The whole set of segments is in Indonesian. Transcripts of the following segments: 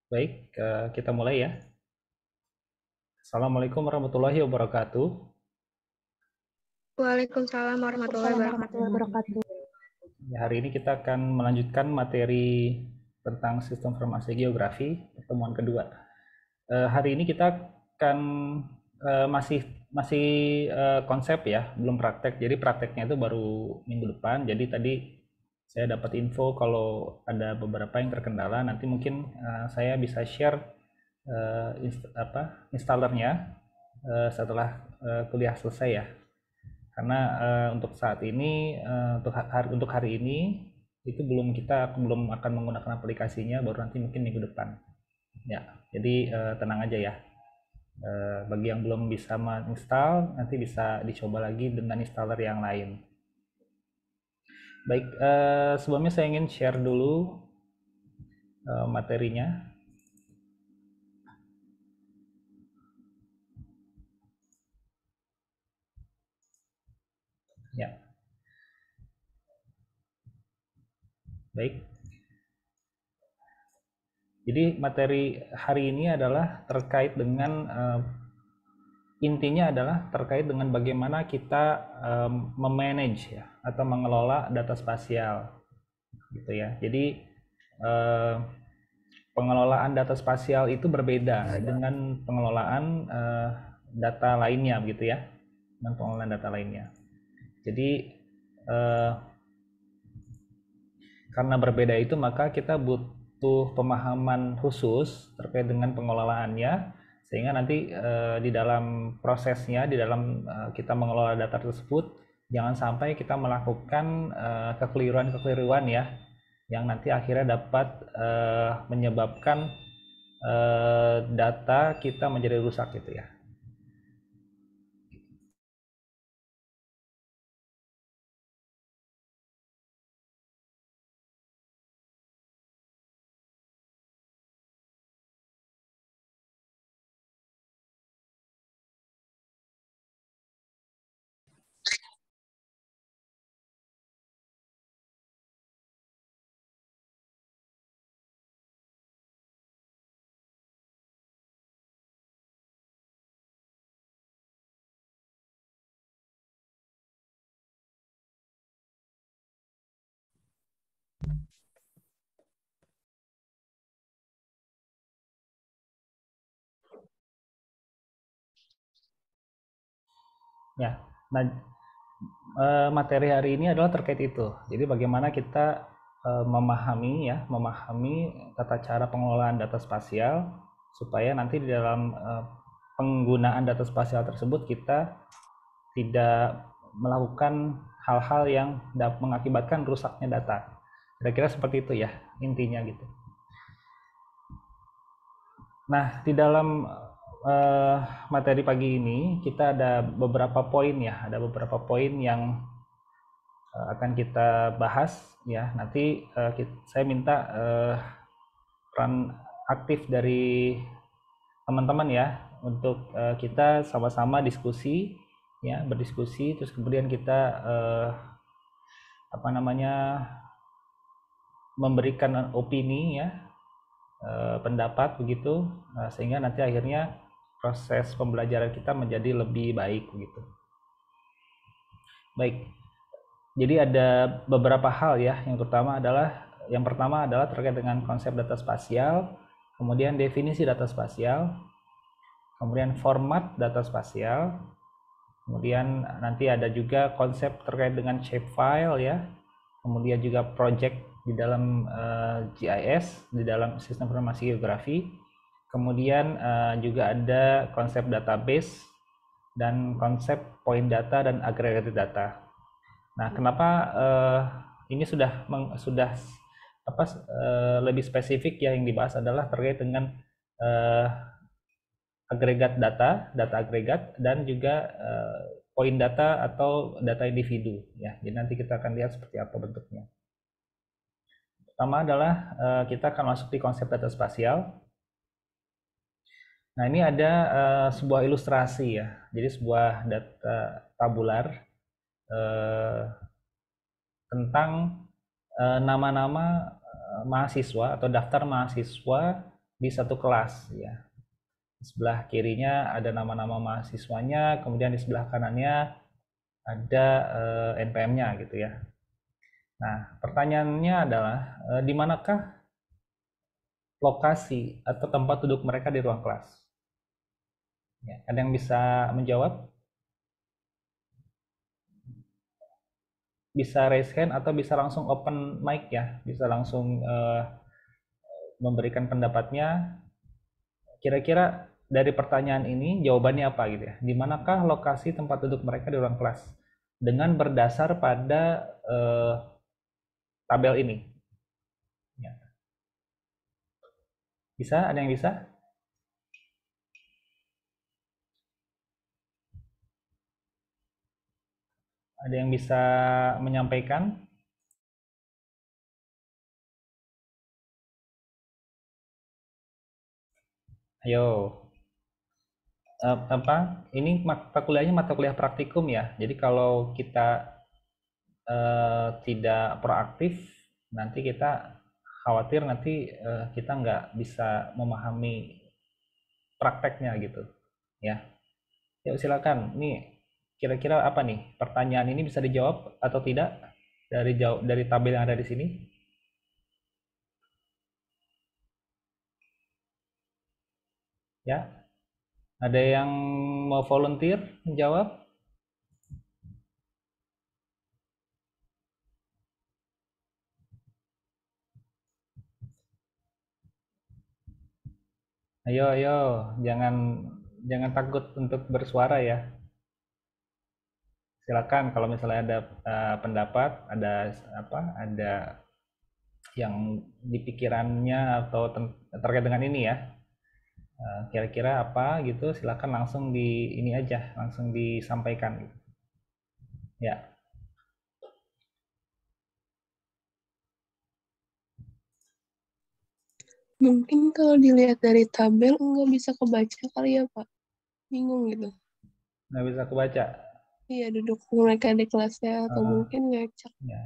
Baik, kita mulai ya. Assalamualaikum warahmatullahi wabarakatuh. Waalaikumsalam warahmatullahi Waalaikumsalam warahmatullahi wabarakatuh. wabarakatuh. Ya, hari ini kita akan melanjutkan materi tentang sistem informasi geografi, pertemuan kedua. Hari ini kita akan masih masih konsep ya, belum praktek. Jadi prakteknya itu baru minggu depan. Jadi tadi saya dapat info kalau ada beberapa yang terkendala. Nanti mungkin saya bisa share installernya setelah kuliah selesai ya. Karena untuk saat ini untuk hari ini itu kita belum akan menggunakan aplikasinya, baru nanti mungkin minggu depan ya. Jadi tenang aja ya. Bagi yang belum bisa menginstal, nanti bisa dicoba lagi dengan installer yang lain. Baik, sebelumnya saya ingin share dulu materinya. Ya, baik. Jadi materi hari ini adalah terkait dengan intinya adalah terkait dengan bagaimana kita memanage ya atau mengelola data spasial gitu ya. Jadi pengelolaan data spasial itu berbeda dengan pengelolaan data lainnya gitu ya, dengan pengelolaan data lainnya. Jadi karena berbeda itu maka kita butuh pemahaman khusus terkait dengan pengelolaannya, sehingga nanti di dalam prosesnya, di dalam kita mengelola data tersebut, jangan sampai kita melakukan kekeliruan-kekeliruan ya, yang nanti akhirnya dapat menyebabkan data kita menjadi rusak gitu ya. Ya, nah materi hari ini adalah terkait itu. Jadi bagaimana kita memahami tata cara pengelolaan data spasial supaya nanti di dalam penggunaan data spasial tersebut kita tidak melakukan hal-hal yang mengakibatkan rusaknya data. Kira-kira seperti itu ya intinya gitu. Nah, di dalam materi pagi ini kita ada beberapa poin ya, ada beberapa poin yang akan kita bahas ya. Nanti saya minta peran aktif dari teman-teman ya untuk kita sama-sama diskusi ya, berdiskusi, terus kemudian kita apa namanya memberikan opini ya, pendapat begitu, sehingga nanti akhirnya proses pembelajaran kita menjadi lebih baik begitu. Baik, jadi ada beberapa hal ya. Yang pertama adalah terkait dengan konsep data spasial, kemudian definisi data spasial, kemudian format data spasial, kemudian nanti ada juga konsep terkait dengan shapefile ya, kemudian juga project di dalam GIS, di dalam sistem informasi geografi, kemudian juga ada konsep database dan konsep point data dan aggregated data. Nah, kenapa ini sudah lebih spesifik ya, yang dibahas adalah terkait dengan agregat data agregat, dan juga point data atau data individu ya. Jadi nanti kita akan lihat seperti apa bentuknya. Pertama adalah kita akan masuk di konsep data spasial. Nah, ini ada sebuah ilustrasi ya. Jadi sebuah data tabular tentang nama-nama mahasiswa atau daftar mahasiswa di satu kelas ya. Di sebelah kirinya ada nama-nama mahasiswanya, kemudian di sebelah kanannya ada NPM-nya gitu ya. Nah, pertanyaannya adalah di manakah lokasi atau tempat duduk mereka di ruang kelas? Ya, ada yang bisa menjawab? Bisa raise hand atau bisa langsung open mic ya, bisa langsung memberikan pendapatnya. Kira-kira dari pertanyaan ini jawabannya apa gitu ya? Di manakah lokasi tempat duduk mereka di ruang kelas? Dengan berdasar pada tabel ini. Ya. Bisa? Ada yang bisa? Ada yang bisa menyampaikan? Ayo. Apa? Ini mata kuliahnya mata kuliah praktikum ya. Jadi kalau kita tidak proaktif, nanti kita khawatir nanti kita nggak bisa memahami prakteknya gitu ya. Yuk silakan. Nih kira-kira apa nih pertanyaan ini bisa dijawab atau tidak dari tabel yang ada di sini? Ya, ada yang mau volunteer menjawab? Ayo, ayo, jangan jangan takut untuk bersuara ya. Silakan kalau misalnya ada pendapat, ada apa, ada yang di pikirannya atau terkait dengan ini ya. Kira-kira apa gitu, silakan langsung di ini aja, langsung disampaikan gitu. Ya, Mungkin kalau dilihat dari tabel nggak bisa kebaca kali ya Pak. Bingung gitu. nggak bisa kebaca. Iya duduk mereka di kelasnya atau Uh, mungkin ngacak. ya.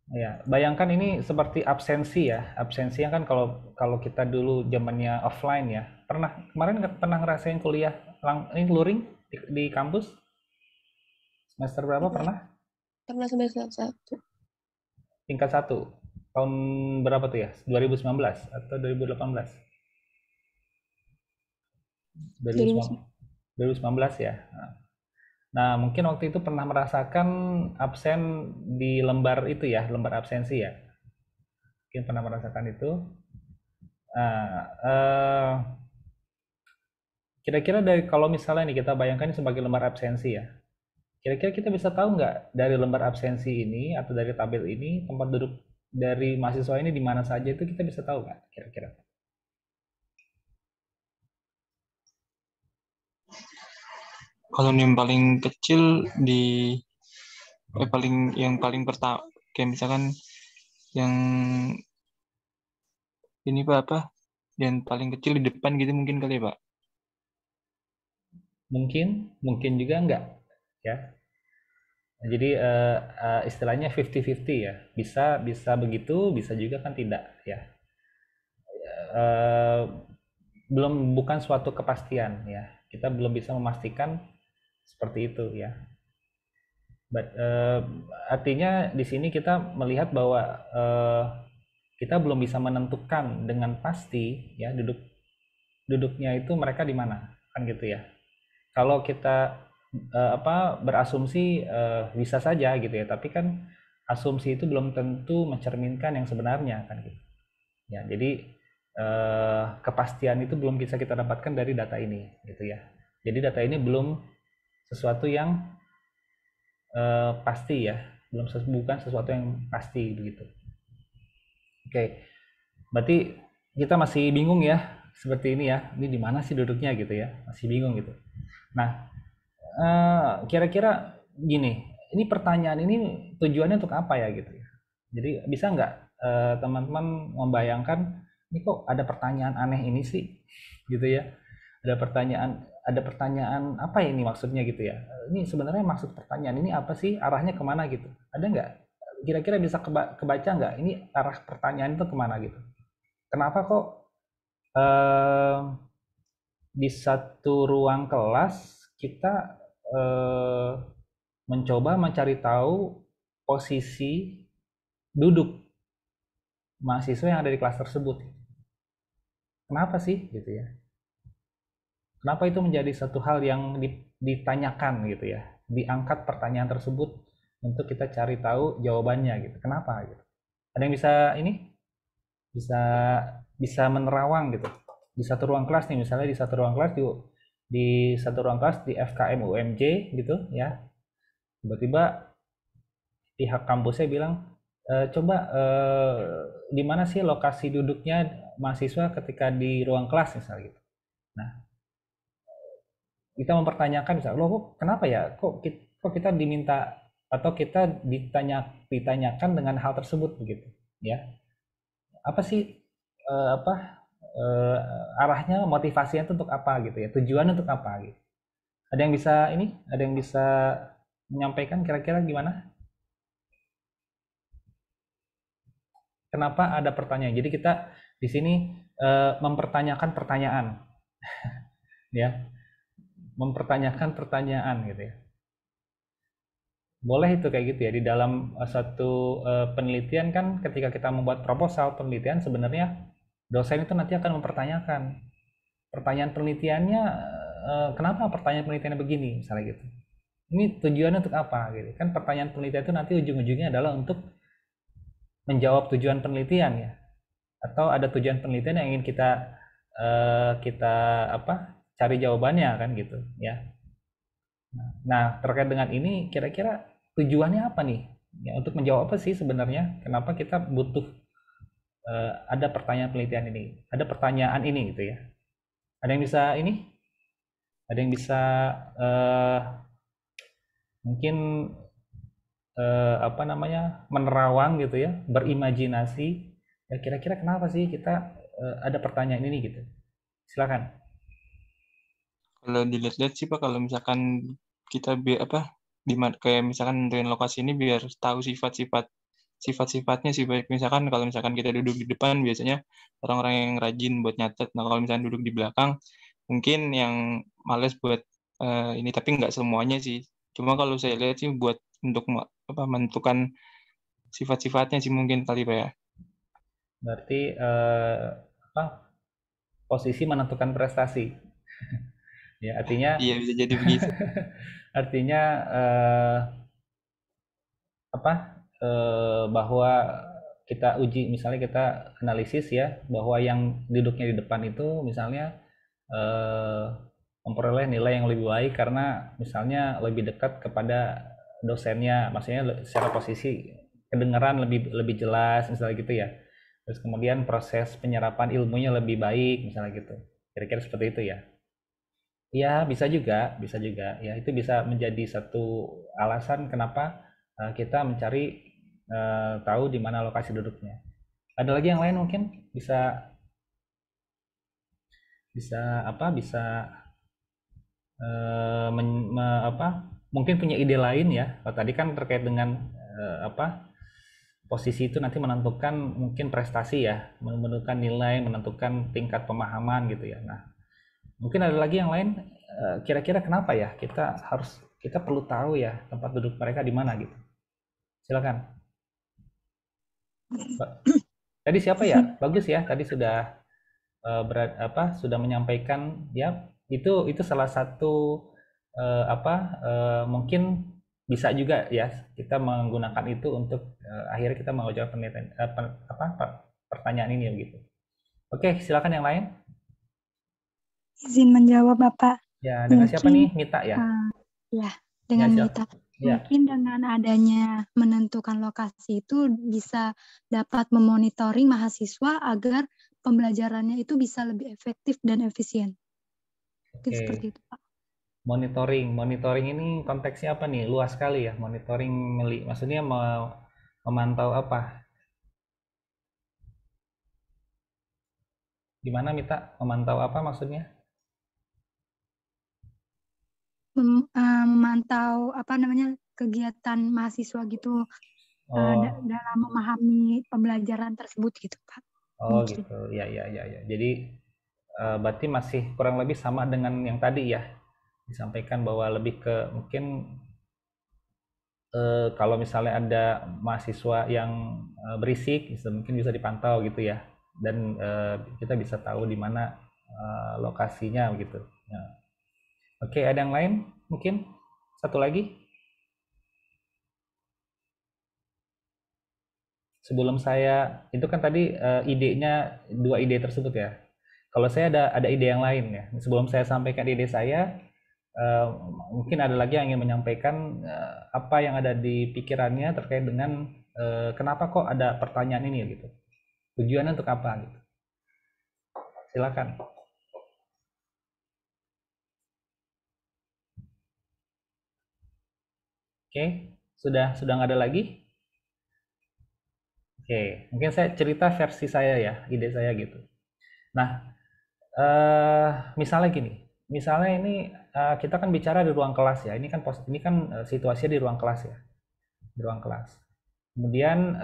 Ya, bayangkan ini seperti absensi ya. Absensi yang kan kalau kalau kita dulu zamannya offline ya. Pernah kemarin nggak pernah ngerasain kuliah ini luring di kampus? Semester berapa Pernah, pernah? pernah semester 1. Tingkat satu. Tahun berapa tuh ya? 2019 atau 2018? 2009. 2019 ya. Nah, mungkin waktu itu pernah merasakan absen di lembar itu ya, lembar absensi ya. Mungkin pernah merasakan itu. Nah, kira-kira dari kalau misalnya nih kita bayangkan ini sebagai lembar absensi ya. Kira-kira kita bisa tahu nggak dari lembar absensi ini atau dari tabel ini tempat duduk dari mahasiswa ini di mana saja itu kita bisa tahu nggak kira-kira? Kalau yang paling kecil di yang paling pertama kayak misalkan yang ini Pak apa? Yang paling kecil di depan gitu mungkin kali ya Pak. Mungkin juga enggak ya. Jadi istilahnya 50-50 ya. Bisa bisa begitu, bisa juga kan tidak ya. Eh, bukan suatu kepastian ya. Kita belum bisa memastikan seperti itu ya. Artinya di sini kita melihat bahwa kita belum bisa menentukan dengan pasti ya duduknya itu mereka di mana kan gitu ya. Kalau kita berasumsi bisa saja gitu ya, tapi kan asumsi itu belum tentu mencerminkan yang sebenarnya kan gitu. Ya, jadi kepastian itu belum bisa kita dapatkan dari data ini gitu ya. Jadi data ini belum sesuatu yang pasti ya, bukan sesuatu yang pasti begitu. Oke, berarti kita masih bingung ya seperti ini ya. Ini di mana sih duduknya gitu ya? Masih bingung gitu. Nah, kira-kira gini, ini pertanyaan ini tujuannya untuk apa ya gitu ya? Jadi bisa nggak teman-teman membayangkan ini kok ada pertanyaan aneh ini sih, gitu ya? Ada pertanyaan apa ini maksudnya gitu ya? Ini sebenarnya maksud pertanyaan ini apa sih? Arahnya kemana gitu? Ada nggak? Kira-kira bisa kebaca nggak? Ini arah pertanyaan itu kemana gitu? Kenapa kok eh, di satu ruang kelas kita mencoba mencari tahu posisi duduk mahasiswa yang ada di kelas tersebut. Kenapa sih gitu ya? Kenapa itu menjadi satu hal yang ditanyakan gitu ya? Diangkat pertanyaan tersebut untuk kita cari tahu jawabannya gitu. Kenapa gitu? Ada yang bisa ini? Bisa bisa menerawang gitu. Di satu ruang kelas nih, misalnya di satu ruang kelas di satu ruang kelas di FKM UMJ gitu ya. Tiba-tiba pihak kampusnya bilang, coba di mana sih lokasi duduknya mahasiswa ketika di ruang kelas misalnya gitu. Nah, kita mempertanyakan misalnya, loh kok kenapa ya? Kok kita diminta atau kita ditanyakan dengan hal tersebut begitu, ya? Apa sih apa arahnya, motivasinya itu untuk apa gitu ya? Tujuan untuk apa gitu? Ada yang bisa ini? Ada yang bisa menyampaikan kira-kira gimana? Kenapa ada pertanyaan? Jadi kita di sini mempertanyakan pertanyaan, ya, mempertanyakan pertanyaan gitu ya. Boleh itu kayak gitu ya, di dalam satu penelitian kan ketika kita membuat proposal penelitian sebenarnya dosen itu nanti akan mempertanyakan pertanyaan penelitiannya, kenapa pertanyaan penelitiannya begini misalnya gitu. Ini tujuannya untuk apa gitu. Kan pertanyaan penelitian itu nanti ujung-ujungnya adalah untuk menjawab tujuan penelitian ya. Atau ada tujuan penelitian yang ingin kita apa? Cari jawabannya kan gitu ya. Nah, terkait dengan ini, kira-kira tujuannya apa nih? Ya, untuk menjawab apa sih sebenarnya? Kenapa kita butuh ada pertanyaan penelitian ini? Ada pertanyaan ini gitu ya? Ada yang bisa ini? Ada yang bisa uh, mungkin apa namanya menerawang gitu ya, berimajinasi? Ya kira-kira kenapa sih kita ada pertanyaan ini gitu? Silakan. Kalau dilihat-lihat sih Pak, kalau misalkan kita kayak misalkan nentuin lokasi ini biar tahu sifat-sifatnya sih, baik misalkan kalau misalkan kita duduk di depan biasanya orang-orang yang rajin buat nyatet. Nah kalau misalkan duduk di belakang mungkin yang males buat ini, tapi nggak semuanya sih. Cuma kalau saya lihat sih buat untuk menentukan sifat-sifatnya sih mungkin kali Pak ya. Berarti apa? Posisi menentukan prestasi. Ya, artinya Iya bisa jadi begitu. artinya apa? Bahwa kita uji, misalnya kita analisis ya, bahwa yang duduknya di depan itu misalnya eh, memperoleh nilai yang lebih baik karena misalnya lebih dekat kepada dosennya, maksudnya secara posisi kedengaran lebih lebih jelas misalnya gitu ya. Terus kemudian proses penyerapan ilmunya lebih baik misalnya gitu. Kira-kira seperti itu ya. Iya, bisa juga. Ya, itu bisa menjadi satu alasan kenapa kita mencari tahu di mana lokasi duduknya. Ada lagi yang lain mungkin bisa bisa apa? Bisa apa? Mungkin punya ide lain ya. Kalau tadi kan terkait dengan apa? Posisi itu nanti menentukan mungkin prestasi ya, menentukan nilai, menentukan tingkat pemahaman gitu ya. Nah, mungkin ada lagi yang lain, kira-kira kenapa ya kita perlu tahu ya tempat duduk mereka di mana gitu. Silakan. Tadi siapa ya? Bagus ya, tadi sudah sudah menyampaikan ya, itu salah satu mungkin bisa juga ya kita menggunakan itu untuk akhirnya kita mau jawab penelitian pertanyaan ini begitu. Oke, silakan yang lain. Izin menjawab Bapak. Ya, dengan siapa nih? Mita ya? Ya, dengan Ya, Mita. Ya. Mungkin dengan adanya menentukan lokasi itu bisa dapat memonitoring mahasiswa agar pembelajarannya itu bisa lebih efektif dan efisien. Mungkin Oke. seperti itu, Pak. Monitoring ini konteksnya apa nih? Luas sekali ya. Monitoring maksudnya memantau apa? Gimana Mita? Memantau apa maksudnya? Memantau kegiatan mahasiswa gitu dalam memahami pembelajaran tersebut gitu Pak. Oh Mungkin. gitu. Ya. Jadi berarti masih kurang lebih sama dengan yang tadi ya, disampaikan bahwa lebih ke mungkin kalau misalnya ada mahasiswa yang berisik, mungkin bisa dipantau gitu ya, dan kita bisa tahu di mana lokasinya gitu. Ya. Oke, ada yang lain mungkin? Satu lagi? Sebelum saya, itu kan tadi idenya, 2 ide tersebut ya. Kalau saya ada ide yang lain ya. Sebelum saya sampaikan ide saya, mungkin ada lagi yang ingin menyampaikan apa yang ada di pikirannya terkait dengan kenapa kok ada pertanyaan ini gitu. Tujuannya untuk apa gitu. Silakan. Oke, sudah nggak ada lagi? Oke, mungkin saya cerita versi saya ya, ide saya gitu. Nah, misalnya gini, misalnya ini kita kan bicara di ruang kelas ya, ini kan situasinya di ruang kelas ya, di ruang kelas. Kemudian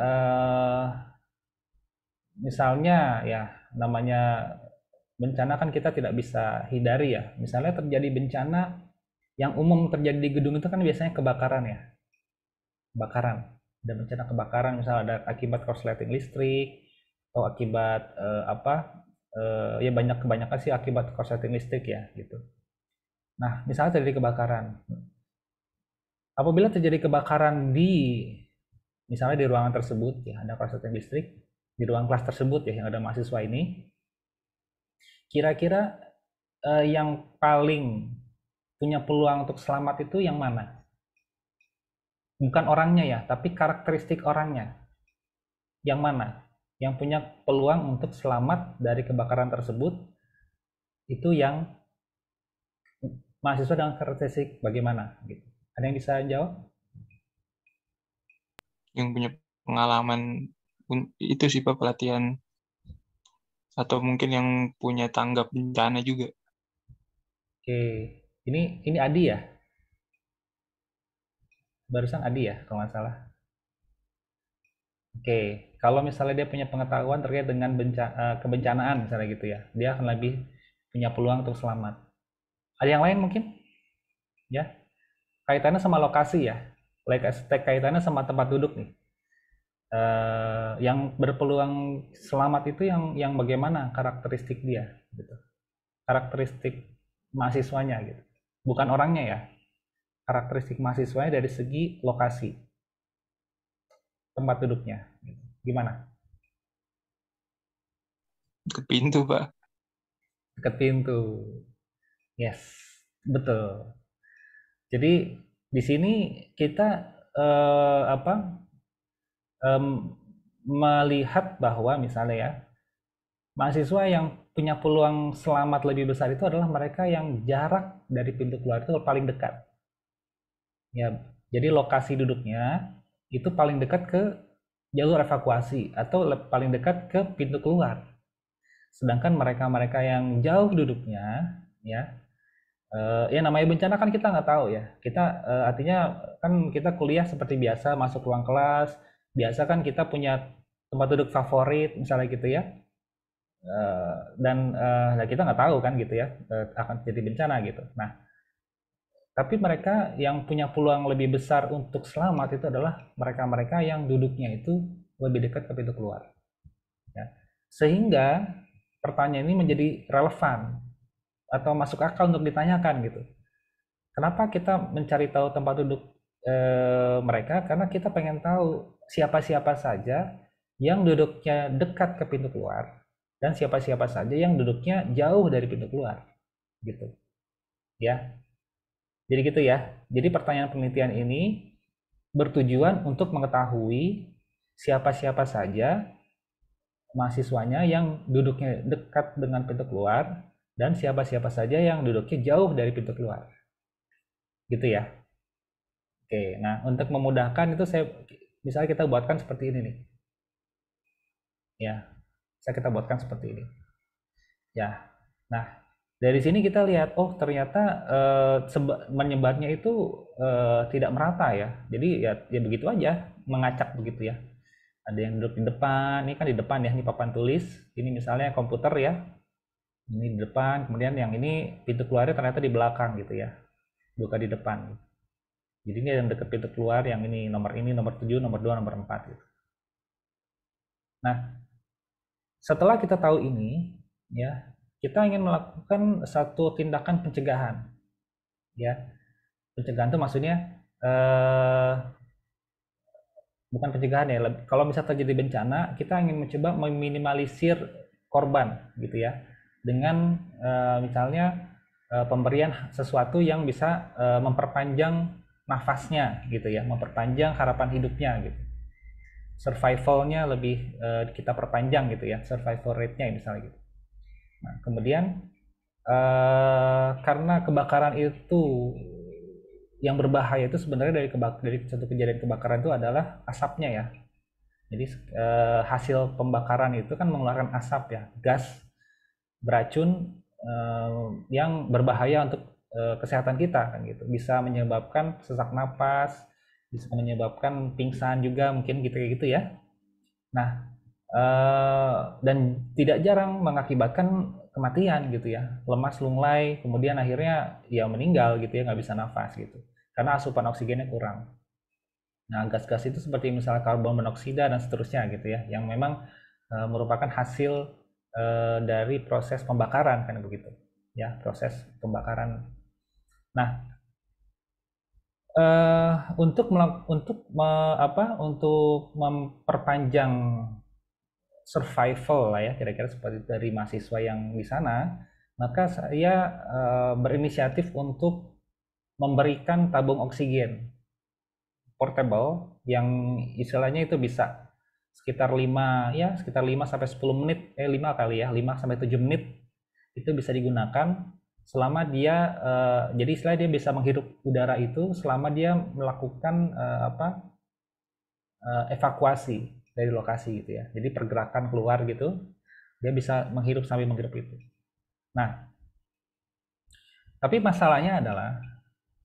misalnya ya namanya bencana kan kita tidak bisa hindari ya. Misalnya terjadi bencana yang umum terjadi di gedung itu kan biasanya kebakaran ya, kebakaran. Ada bencana kebakaran, misalnya ada akibat korsleting listrik atau akibat ya kebanyakan sih akibat korsleting listrik ya gitu. Nah, misalnya terjadi kebakaran. Apabila terjadi kebakaran misalnya di ruangan tersebut ya, ada korsleting listrik di ruang kelas tersebut ya, yang ada mahasiswa ini, kira-kira yang paling punya peluang untuk selamat itu yang mana? Bukan orangnya ya, tapi karakteristik orangnya. Yang mana? Yang punya peluang untuk selamat dari kebakaran tersebut itu yang mahasiswa dengan karakteristik bagaimana gitu. Ada yang bisa jawab? Yang punya pengalaman itu sih Pak, pelatihan, atau mungkin yang punya tanggap bencana juga. Oke, ini Adi ya? Barusan Adi ya, kalau nggak salah. Oke, kalau misalnya dia punya pengetahuan terkait dengan kebencanaan misalnya gitu ya, dia akan lebih punya peluang untuk selamat. Ada yang lain mungkin? Ya, kaitannya sama lokasi ya, kaitannya sama tempat duduk nih. Yang berpeluang selamat itu yang bagaimana karakteristik dia, gitu. Karakteristik mahasiswanya gitu, bukan orangnya ya. Karakteristik mahasiswanya dari segi lokasi, tempat duduknya. Gimana? Dekat pintu Pak. Dekat pintu. Yes, betul. Jadi di sini kita melihat bahwa misalnya ya, mahasiswa yang punya peluang selamat lebih besar itu adalah mereka yang jarak dari pintu keluar itu paling dekat. Ya, jadi lokasi duduknya itu paling dekat ke jalur evakuasi atau paling dekat ke pintu keluar. Sedangkan mereka-mereka yang jauh duduknya, ya namanya bencana kan kita nggak tahu ya. Kita artinya kan kita kuliah seperti biasa, masuk ruang kelas, biasa kan kita punya tempat duduk favorit misalnya gitu ya. Dan kita nggak tahu kan gitu ya akan terjadi bencana gitu. Nah, tapi mereka yang punya peluang lebih besar untuk selamat itu adalah mereka-mereka yang duduknya itu lebih dekat ke pintu keluar. Ya. Sehingga pertanyaan ini menjadi relevan atau masuk akal untuk ditanyakan gitu. Kenapa kita mencari tahu tempat duduk mereka? Karena kita pengen tahu siapa-siapa saja yang duduknya dekat ke pintu keluar dan siapa-siapa saja yang duduknya jauh dari pintu keluar, gitu. Ya. Jadi gitu ya. Jadi pertanyaan penelitian ini bertujuan untuk mengetahui siapa-siapa saja mahasiswanya yang duduknya dekat dengan pintu keluar dan siapa-siapa saja yang duduknya jauh dari pintu keluar. Gitu ya. Oke, nah untuk memudahkan itu misalnya kita buatkan seperti ini nih. Ya, kita buatkan seperti ini. Ya, nah dari sini kita lihat, oh ternyata menyebarnya itu tidak merata ya. Jadi ya begitu aja, mengacak begitu ya. Ada yang duduk di depan, ini kan di depan ya, ini papan tulis. Ini misalnya komputer ya. Ini di depan, kemudian yang ini pintu keluarnya ternyata di belakang gitu ya, bukan di depan. Jadi ini yang dekat pintu keluar, yang ini, nomor 7, nomor 2, nomor 4 gitu. Nah, setelah kita tahu ini, ya, kita ingin melakukan satu tindakan pencegahan. Ya, pencegahan itu maksudnya bukan pencegahan ya. Kalau misalnya terjadi bencana, kita ingin mencoba meminimalisir korban gitu ya, dengan misalnya pemberian sesuatu yang bisa memperpanjang nafasnya gitu ya, memperpanjang harapan hidupnya gitu, survivalnya lebih kita perpanjang gitu ya, survival rate-nya misalnya gitu. Nah, kemudian karena kebakaran itu yang berbahaya itu sebenarnya dari satu kejadian kebakaran itu adalah asapnya ya. Jadi hasil pembakaran itu kan mengeluarkan asap ya, gas beracun yang berbahaya untuk kesehatan kita kan gitu. Bisa menyebabkan sesak napas, bisa menyebabkan pingsan juga mungkin gitu ya. Nah, dan tidak jarang mengakibatkan kematian gitu ya, lemas lunglai, kemudian akhirnya ya meninggal gitu ya, nggak bisa nafas gitu, karena asupan oksigennya kurang. Nah, gas-gas itu seperti misalnya karbon monoksida dan seterusnya gitu ya, yang memang merupakan hasil dari proses pembakaran kan begitu ya, proses pembakaran. Nah, untuk memperpanjang survival lah ya, kira-kira seperti dari mahasiswa yang di sana, maka saya berinisiatif untuk memberikan tabung oksigen portable yang istilahnya itu bisa sekitar 5 sampai 10 menit, 5 kali ya, 5 sampai 7 menit itu bisa digunakan selama dia jadi istilah dia bisa menghirup udara itu selama dia melakukan evakuasi dari lokasi gitu ya. Jadi pergerakan keluar gitu, dia bisa menghirup sambil menghirup itu. Nah, tapi masalahnya adalah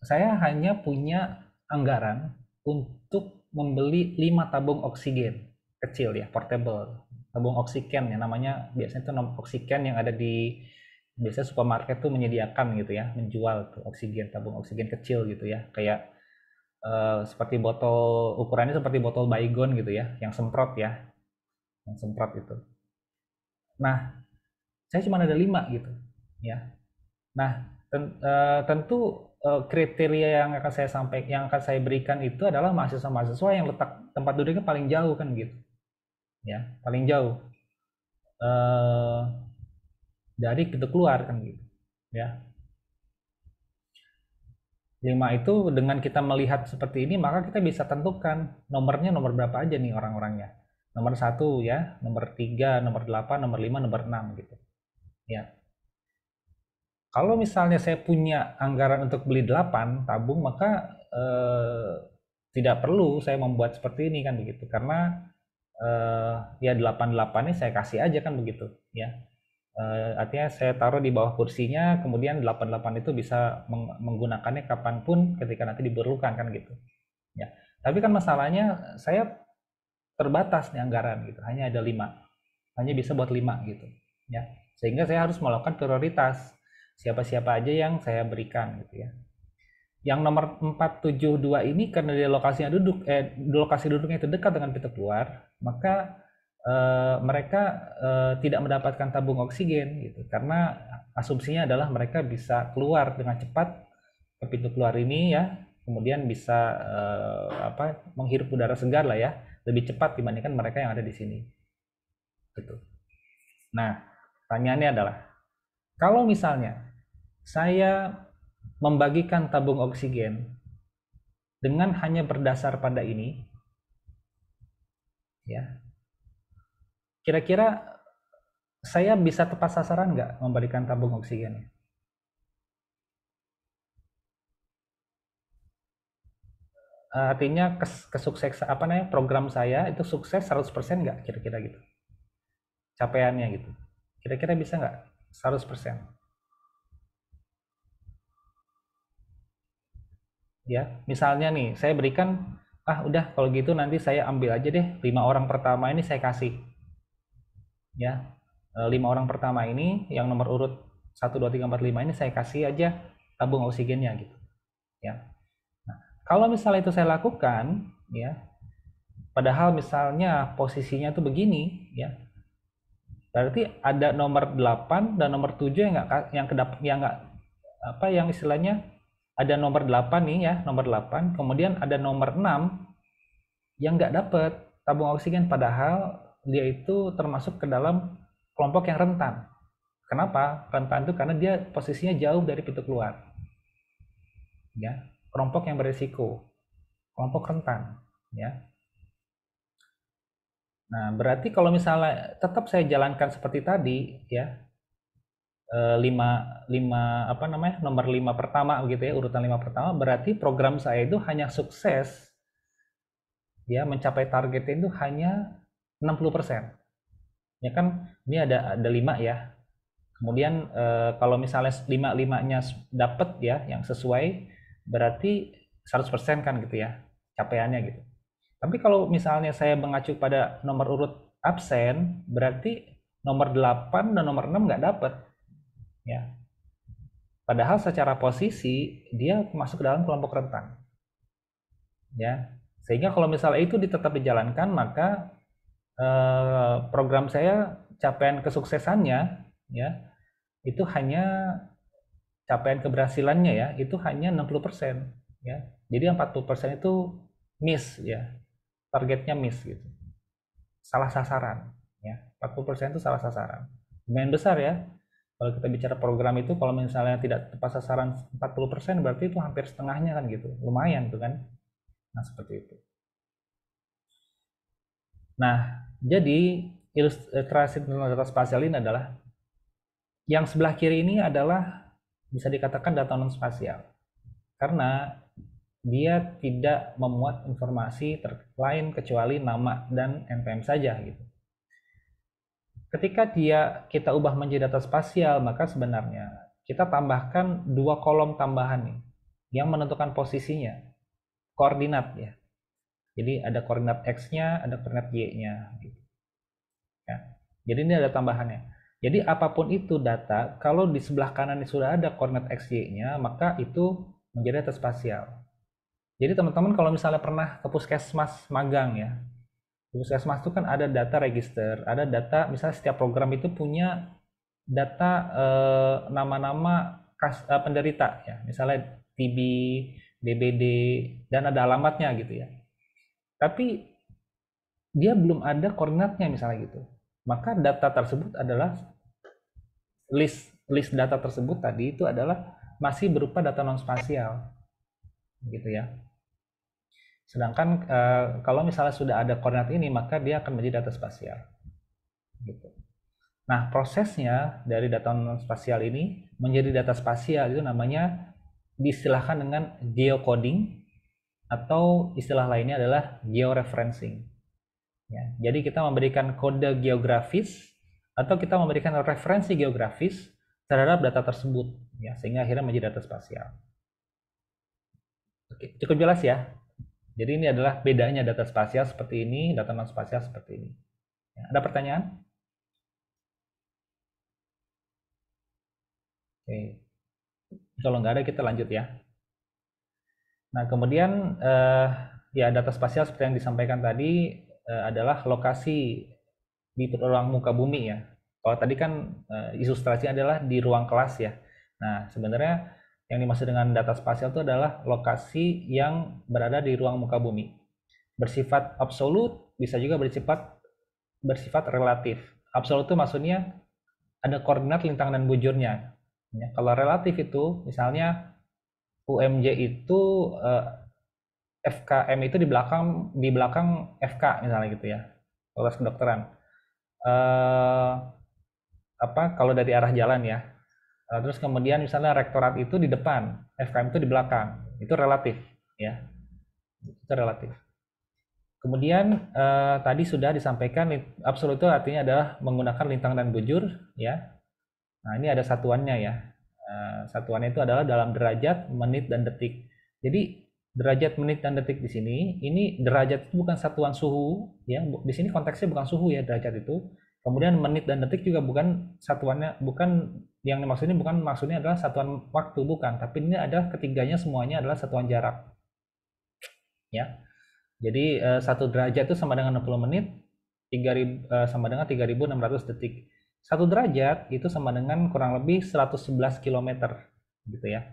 saya hanya punya anggaran untuk membeli 5 tabung oksigen kecil ya, portable. Tabung oksigen ya namanya, biasanya itu oksigen yang ada di biasanya supermarket tuh menyediakan gitu ya, menjual tuh oksigen, tabung oksigen kecil gitu ya, kayak seperti botol, ukurannya seperti botol Baygon gitu ya, yang semprot ya, yang semprot itu. Nah, saya cuma ada 5 gitu ya. Nah, tentu kriteria yang akan saya berikan itu adalah mahasiswa-mahasiswa yang letak tempat duduknya paling jauh kan gitu ya, paling jauh dari pintu keluar kan gitu ya. 5 itu dengan kita melihat seperti ini, maka kita bisa tentukan nomornya nomor berapa aja nih orang-orangnya. Nomor 1 ya, nomor 3, nomor 8, nomor 5, nomor 6 gitu. Ya. Kalau misalnya saya punya anggaran untuk beli 8 tabung, maka tidak perlu saya membuat seperti ini kan begitu. Karena ya 88 ini saya kasih aja kan begitu ya. Artinya saya taruh di bawah kursinya, kemudian 88 itu bisa menggunakannya kapanpun ketika nanti diperlukan kan gitu ya. Tapi kan masalahnya saya terbatas nih anggaran gitu, hanya ada 5, hanya bisa buat 5 gitu ya, sehingga saya harus melakukan prioritas siapa-siapa aja yang saya berikan gitu ya. Yang nomor 472 ini karena dia lokasinya lokasi duduknya itu dekat dengan pintu keluar, maka mereka tidak mendapatkan tabung oksigen gitu, karena asumsinya adalah mereka bisa keluar dengan cepat ke pintu keluar ini ya, kemudian bisa menghirup udara segar lah ya, lebih cepat dibandingkan mereka yang ada di sini gitu. Nah, pertanyaannya adalah kalau misalnya saya membagikan tabung oksigen dengan hanya berdasar pada ini ya, kira-kira saya bisa tepat sasaran nggak memberikan tabung oksigen? Artinya kesuksesan program saya itu sukses 100% nggak kira-kira gitu? Capaiannya gitu. Kira-kira bisa nggak 100%? Ya, misalnya nih saya berikan, udah kalau gitu nanti saya ambil aja deh 5 orang pertama ini saya kasih. Ya, 5 orang pertama ini yang nomor urut 1, 2, 3, 4, 5 ini saya kasih aja tabung oksigennya gitu ya. Nah, kalau misalnya itu saya lakukan ya, padahal misalnya posisinya itu begini ya, berarti ada nomor 8 dan nomor 7 yang istilahnya ada nomor 8 nih ya, nomor 8, kemudian ada nomor 6 yang nggak dapet tabung oksigen, padahal dia itu termasuk ke dalam kelompok yang rentan. Kenapa? Rentan itu karena dia posisinya jauh dari pintu keluar. Ya, kelompok yang berisiko, kelompok rentan, ya. Nah, berarti kalau misalnya tetap saya jalankan seperti tadi, ya, nomor 5 pertama begitu ya, urutan 5 pertama, berarti program saya itu hanya sukses ya mencapai targetnya itu hanya 60%. Ya kan ini ada 5 ya. Kemudian kalau misalnya 5-5-nya dapat ya yang sesuai, berarti 100% kan gitu ya capaiannya gitu. Tapi kalau misalnya saya mengacu pada nomor urut absen, berarti nomor 8 dan nomor 6 nggak dapat. Ya. Padahal secara posisi dia masuk ke dalam kelompok rentan. Ya. Sehingga kalau misalnya itu tetap dijalankan, maka program saya capaian kesuksesannya ya itu hanya capaian keberhasilannya ya itu hanya 60% ya. Jadi 40% itu miss ya. Targetnya miss gitu. Salah sasaran ya. 40% itu salah sasaran. Lumayan besar ya. Kalau kita bicara program itu, kalau misalnya tidak tepat sasaran 40%, berarti itu hampir setengahnya kan gitu. Lumayan tuh kan. Nah, seperti itu. Nah, jadi ilustrasi tentang data spasial ini adalah yang sebelah kiri ini adalah bisa dikatakan data non spasial. Karena dia tidak memuat informasi lain kecuali nama dan NPM saja gitu. Ketika kita ubah menjadi data spasial, maka sebenarnya kita tambahkan 2 kolom tambahan nih yang menentukan posisinya, koordinat ya. Jadi ada koordinat X-nya, ada koordinat Y-nya gitu. Ya. Jadi ini ada tambahannya. Jadi apapun itu data, kalau di sebelah kanan sudah ada koordinat X, Y-nya, maka itu menjadi data spasial. Jadi teman-teman kalau misalnya pernah ke puskesmas magang ya, di puskesmas itu kan ada data register, ada data, misalnya setiap program itu punya data nama-nama penderita ya, misalnya TB, DBD, dan ada alamatnya gitu ya. Tapi dia belum ada koordinatnya misalnya gitu. Maka data tersebut adalah list data tersebut tadi itu adalah masih berupa data non spasial gitu ya. Sedangkan kalau misalnya sudah ada koordinat ini, maka dia akan menjadi data spasial gitu. Nah, prosesnya dari data non spasial ini menjadi data spasial itu namanya diistilahkan dengan geocoding, atau istilah lainnya adalah georeferencing. Ya, jadi kita memberikan kode geografis atau kita memberikan referensi geografis terhadap data tersebut, ya, sehingga akhirnya menjadi data spasial. Oke, cukup jelas ya. Jadi ini adalah bedanya data spasial seperti ini, data non spasial seperti ini. Ya, ada pertanyaan? Oke, kalau nggak ada kita lanjut ya. Nah, kemudian ya data spasial seperti yang disampaikan tadi adalah lokasi di ruang muka bumi ya. Kalau tadi kan ilustrasinya adalah di ruang kelas ya. Nah, sebenarnya yang dimaksud dengan data spasial itu adalah lokasi yang berada di ruang muka bumi. Bersifat absolut, bisa juga bersifat relatif. Absolut itu maksudnya ada koordinat lintang dan bujurnya. Ya, kalau relatif itu misalnya UMJ itu FKM itu di belakang FK misalnya gitu ya, Fakultas Kedokteran. Kalau dari arah jalan ya, terus kemudian misalnya rektorat itu di depan, FKM itu di belakang, itu relatif ya, itu relatif. Kemudian tadi sudah disampaikan absolut itu artinya adalah menggunakan lintang dan bujur ya. Nah, ini ada satuannya ya. Satuannya itu adalah dalam derajat, menit, dan detik. Jadi derajat, menit, dan detik di sini, ini derajat itu bukan satuan suhu ya. Di sini konteksnya bukan suhu ya derajat itu. Kemudian menit dan detik juga bukan satuannya, bukan yang maksudnya adalah satuan waktu, bukan, tapi ini adalah ketiganya semuanya adalah satuan jarak. Ya. Jadi 1 derajat itu sama dengan 60 menit, 3000 sama dengan 3600 detik. 1 derajat itu sama dengan kurang lebih 111 km gitu ya.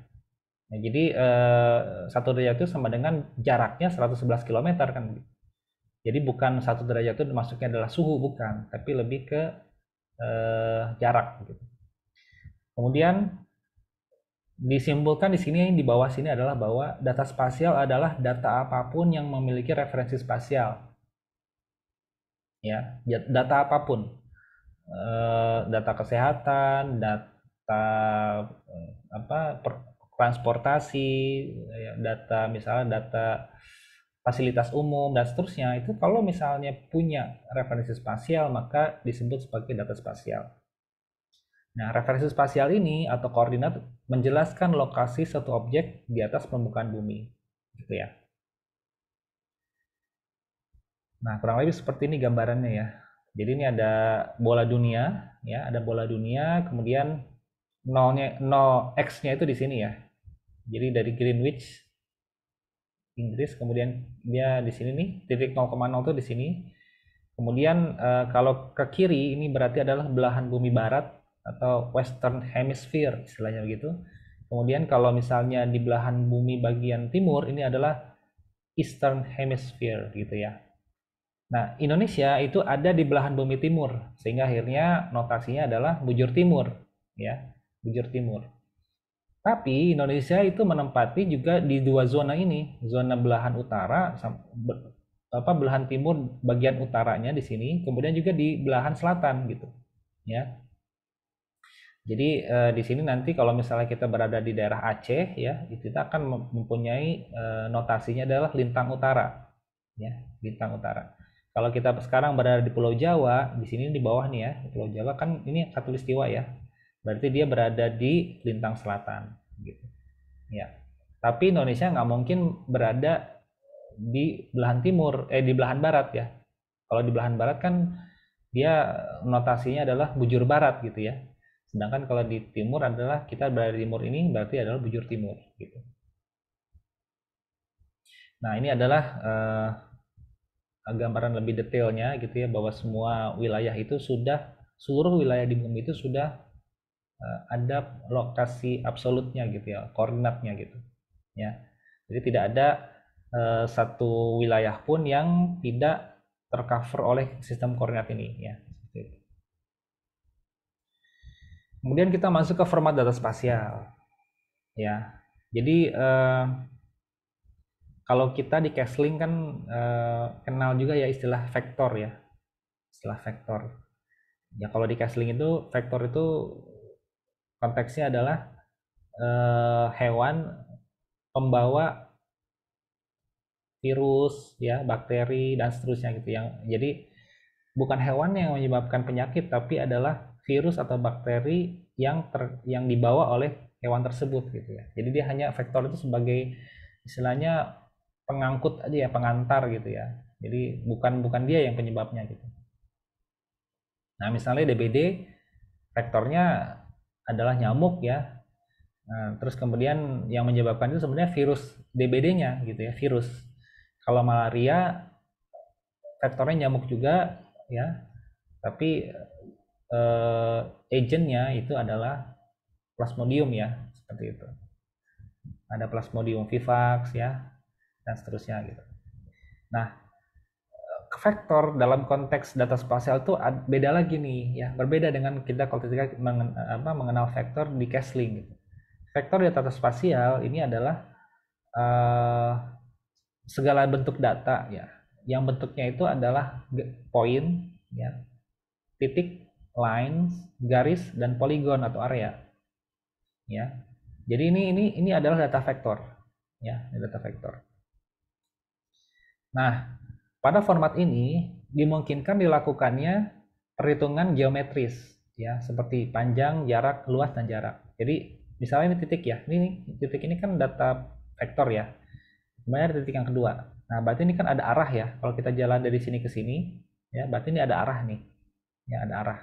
Nah, jadi 1 derajat itu sama dengan jaraknya 111 km kan. Jadi bukan 1 derajat itu maksudnya adalah suhu, bukan, tapi lebih ke jarak gitu. Kemudian disimpulkan di sini, di bawah sini adalah bahwa data spasial adalah data apapun yang memiliki referensi spasial. Ya, data apapun. Data kesehatan, data transportasi, data misalnya data fasilitas umum dan seterusnya, itu kalau misalnya punya referensi spasial maka disebut sebagai data spasial. Nah, referensi spasial ini atau koordinat menjelaskan lokasi suatu objek di atas permukaan bumi, gitu ya. Nah, kurang lebih seperti ini gambarannya ya. Jadi ini ada bola dunia, ya, ada bola dunia, kemudian 0 x-nya itu di sini ya. Jadi dari Greenwich Inggris, kemudian dia di sini nih, titik 0,0 itu di sini. Kemudian kalau ke kiri ini berarti adalah belahan bumi barat atau Western Hemisphere istilahnya begitu. Kemudian kalau misalnya di belahan bumi bagian timur ini adalah Eastern Hemisphere gitu ya. Nah, Indonesia itu ada di belahan bumi timur, sehingga akhirnya notasinya adalah bujur timur ya, bujur timur. Tapi Indonesia itu menempati juga di 2 zona ini, zona belahan utara, belahan timur bagian utaranya di sini, kemudian juga di belahan selatan gitu, ya. Jadi di sini nanti kalau misalnya kita berada di daerah Aceh, ya, kita akan mempunyai notasinya adalah lintang utara, ya, lintang utara. Kalau kita sekarang berada di Pulau Jawa, di sini di bawah nih ya, Pulau Jawa kan ini khatulistiwa ya. Berarti dia berada di lintang selatan gitu. Ya. Tapi Indonesia nggak mungkin berada di belahan timur, di belahan barat ya. Kalau di belahan barat kan dia notasinya adalah bujur barat gitu ya. Sedangkan kalau di timur adalah kita berada di timur ini berarti adalah bujur timur gitu. Nah, ini adalah gambaran lebih detailnya gitu ya, bahwa semua wilayah itu sudah, seluruh wilayah di bumi itu sudah ada lokasi absolutnya gitu ya, koordinatnya gitu ya. Jadi tidak ada satu wilayah pun yang tidak tercover oleh sistem koordinat ini ya. Kemudian kita masuk ke format data spasial ya. Jadi kalau kita di Castling kan kenal juga ya istilah vektor ya, istilah vektor ya. Kalau di Castling itu vektor itu konteksnya adalah hewan pembawa virus ya, bakteri dan seterusnya gitu yang, jadi bukan hewan yang menyebabkan penyakit, tapi adalah virus atau bakteri yang dibawa oleh hewan tersebut gitu ya. Jadi dia hanya vektor itu sebagai istilahnya pengangkut aja ya, pengantar gitu ya. Jadi bukan dia yang penyebabnya gitu. Nah, misalnya DBD vektornya adalah nyamuk ya. Nah, terus kemudian yang menyebabkan itu sebenarnya virus DBD-nya gitu ya, virus. Kalau malaria vektornya nyamuk juga ya, tapi agentnya itu adalah Plasmodium ya, seperti itu. Ada Plasmodium vivax ya, dan seterusnya gitu. Nah, vektor dalam konteks data spasial itu beda lagi nih ya, berbeda dengan kita kalau kita mengenal vektor di Castling gitu. Vektor di data spasial ini adalah segala bentuk data ya, yang bentuknya itu adalah poin ya, titik, lines, garis, dan poligon atau area ya. Jadi ini adalah data vektor ya, data vektor. Nah, pada format ini dimungkinkan dilakukannya perhitungan geometris ya, seperti panjang, jarak, luas, dan jarak. Jadi misalnya ini titik ya, ini titik ini kan data vektor ya. Kemudian ada titik yang kedua. Nah, berarti ini kan ada arah ya. Kalau kita jalan dari sini ke sini ya, berarti ini ada arah nih. ya ada arah.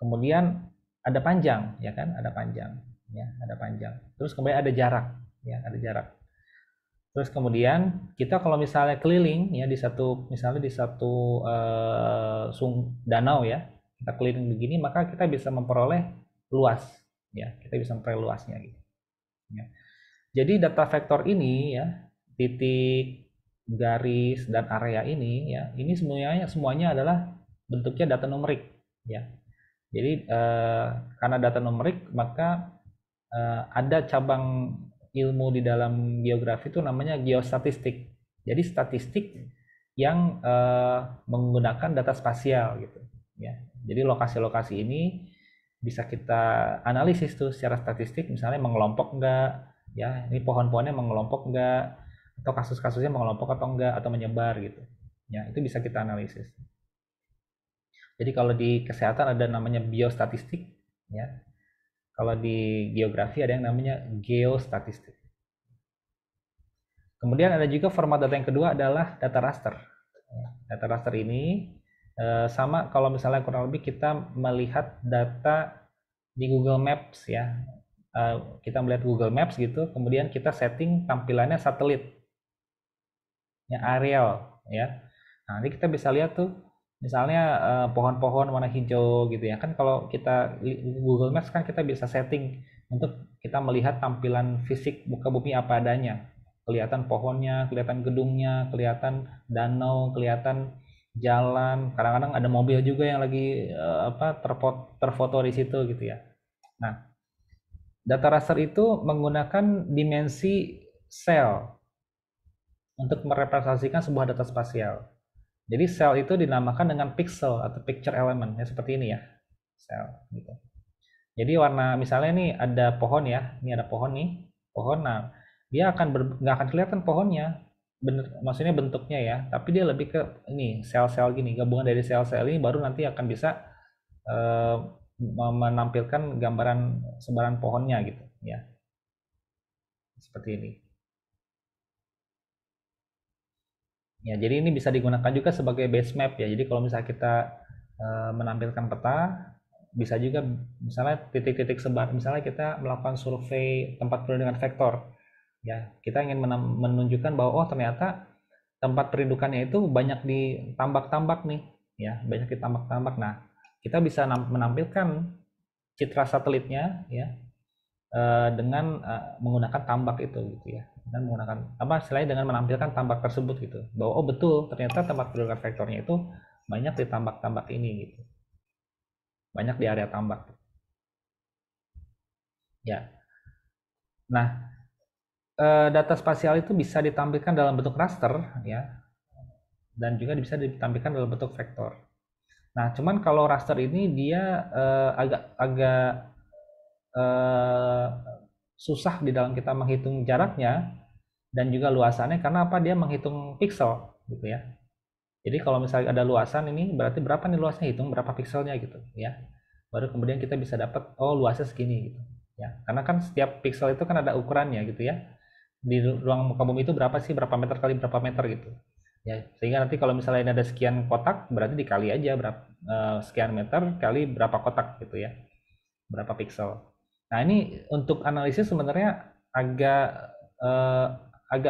Kemudian ada panjang, ya kan, ada panjang, ya ada panjang. Terus kemudian ada jarak, ya ada jarak. Terus kemudian kita kalau misalnya keliling ya misalnya di satu danau ya, kita keliling begini, maka kita bisa memperoleh luas, ya kita bisa memperoleh luasnya gitu. Ya. Jadi data vektor ini ya, titik, garis, dan area ini ya, ini semuanya adalah bentuknya data numerik ya. Jadi karena data numerik, maka ada cabang ilmu di dalam geografi itu namanya geostatistik. Jadi statistik yang menggunakan data spasial gitu ya. Jadi lokasi-lokasi ini bisa kita analisis tuh secara statistik, misalnya mengelompok enggak ya, ini pohon-pohonnya mengelompok enggak, atau kasus-kasusnya mengelompok atau enggak, atau menyebar gitu ya, itu bisa kita analisis. Jadi kalau di kesehatan ada namanya biostatistik ya, kalau di geografi ada yang namanya geostatistik. Kemudian ada juga format data yang kedua adalah data raster. Data raster ini sama kalau misalnya kurang lebih kita melihat data di Google Maps ya. Kita melihat Google Maps gitu, kemudian kita setting tampilannya satelit, ya aerial ya. Nah, nanti kita bisa lihat tuh, misalnya pohon-pohon warna hijau gitu ya kan. Kalau kita Google Maps kan kita bisa setting untuk kita melihat tampilan fisik muka bumi apa adanya, kelihatan pohonnya, kelihatan gedungnya, kelihatan danau, kelihatan jalan, kadang-kadang ada mobil juga yang lagi terfoto di situ gitu ya. Nah, data raster itu menggunakan dimensi sel untuk merepresentasikan sebuah data spasial. Jadi sel itu dinamakan dengan pixel atau picture element ya, seperti ini ya, sel gitu. Jadi warna, misalnya nih ada pohon ya, ini ada pohon nih, pohon. Nah, dia nggak akan kelihatan pohonnya, maksudnya bentuknya ya, tapi dia lebih ke ini sel-sel gini, gabungan dari sel-sel ini baru nanti akan bisa menampilkan gambaran sebaran pohonnya gitu ya, seperti ini. Ya, jadi ini bisa digunakan juga sebagai base map ya. Jadi kalau misalnya kita menampilkan peta, bisa juga misalnya titik-titik sebar. Misalnya kita melakukan survei tempat perindukan vektor. Ya, kita ingin menunjukkan bahwa oh ternyata tempat perindukannya itu banyak di tambak-tambak nih, ya, banyak di tambak-tambak. Nah, kita bisa menampilkan citra satelitnya ya dengan menggunakan tambak itu gitu ya, dan menggunakan selain dengan menampilkan tambak tersebut gitu, bahwa oh betul ternyata tempat perindukan vektornya itu banyak di tambak-tambak ini gitu, banyak di area tambak ya. Nah, data spasial itu bisa ditampilkan dalam bentuk raster ya, dan juga bisa ditampilkan dalam bentuk vektor. Nah, cuman kalau raster ini dia agak susah di dalam kita menghitung jaraknya dan juga luasannya, karena apa, dia menghitung pixel gitu ya. Jadi kalau misalnya ada luasan ini berarti berapa nih luasnya, hitung berapa pixelnya gitu ya, baru kemudian kita bisa dapat oh luasnya segini gitu ya, karena kan setiap pixel itu kan ada ukurannya gitu ya, di ruang muka bumi itu berapa sih, berapa meter kali berapa meter gitu ya, sehingga nanti kalau misalnya ini ada sekian kotak berarti dikali aja berapa sekian meter kali berapa kotak gitu ya, berapa pixel. Nah, ini untuk analisis sebenarnya agak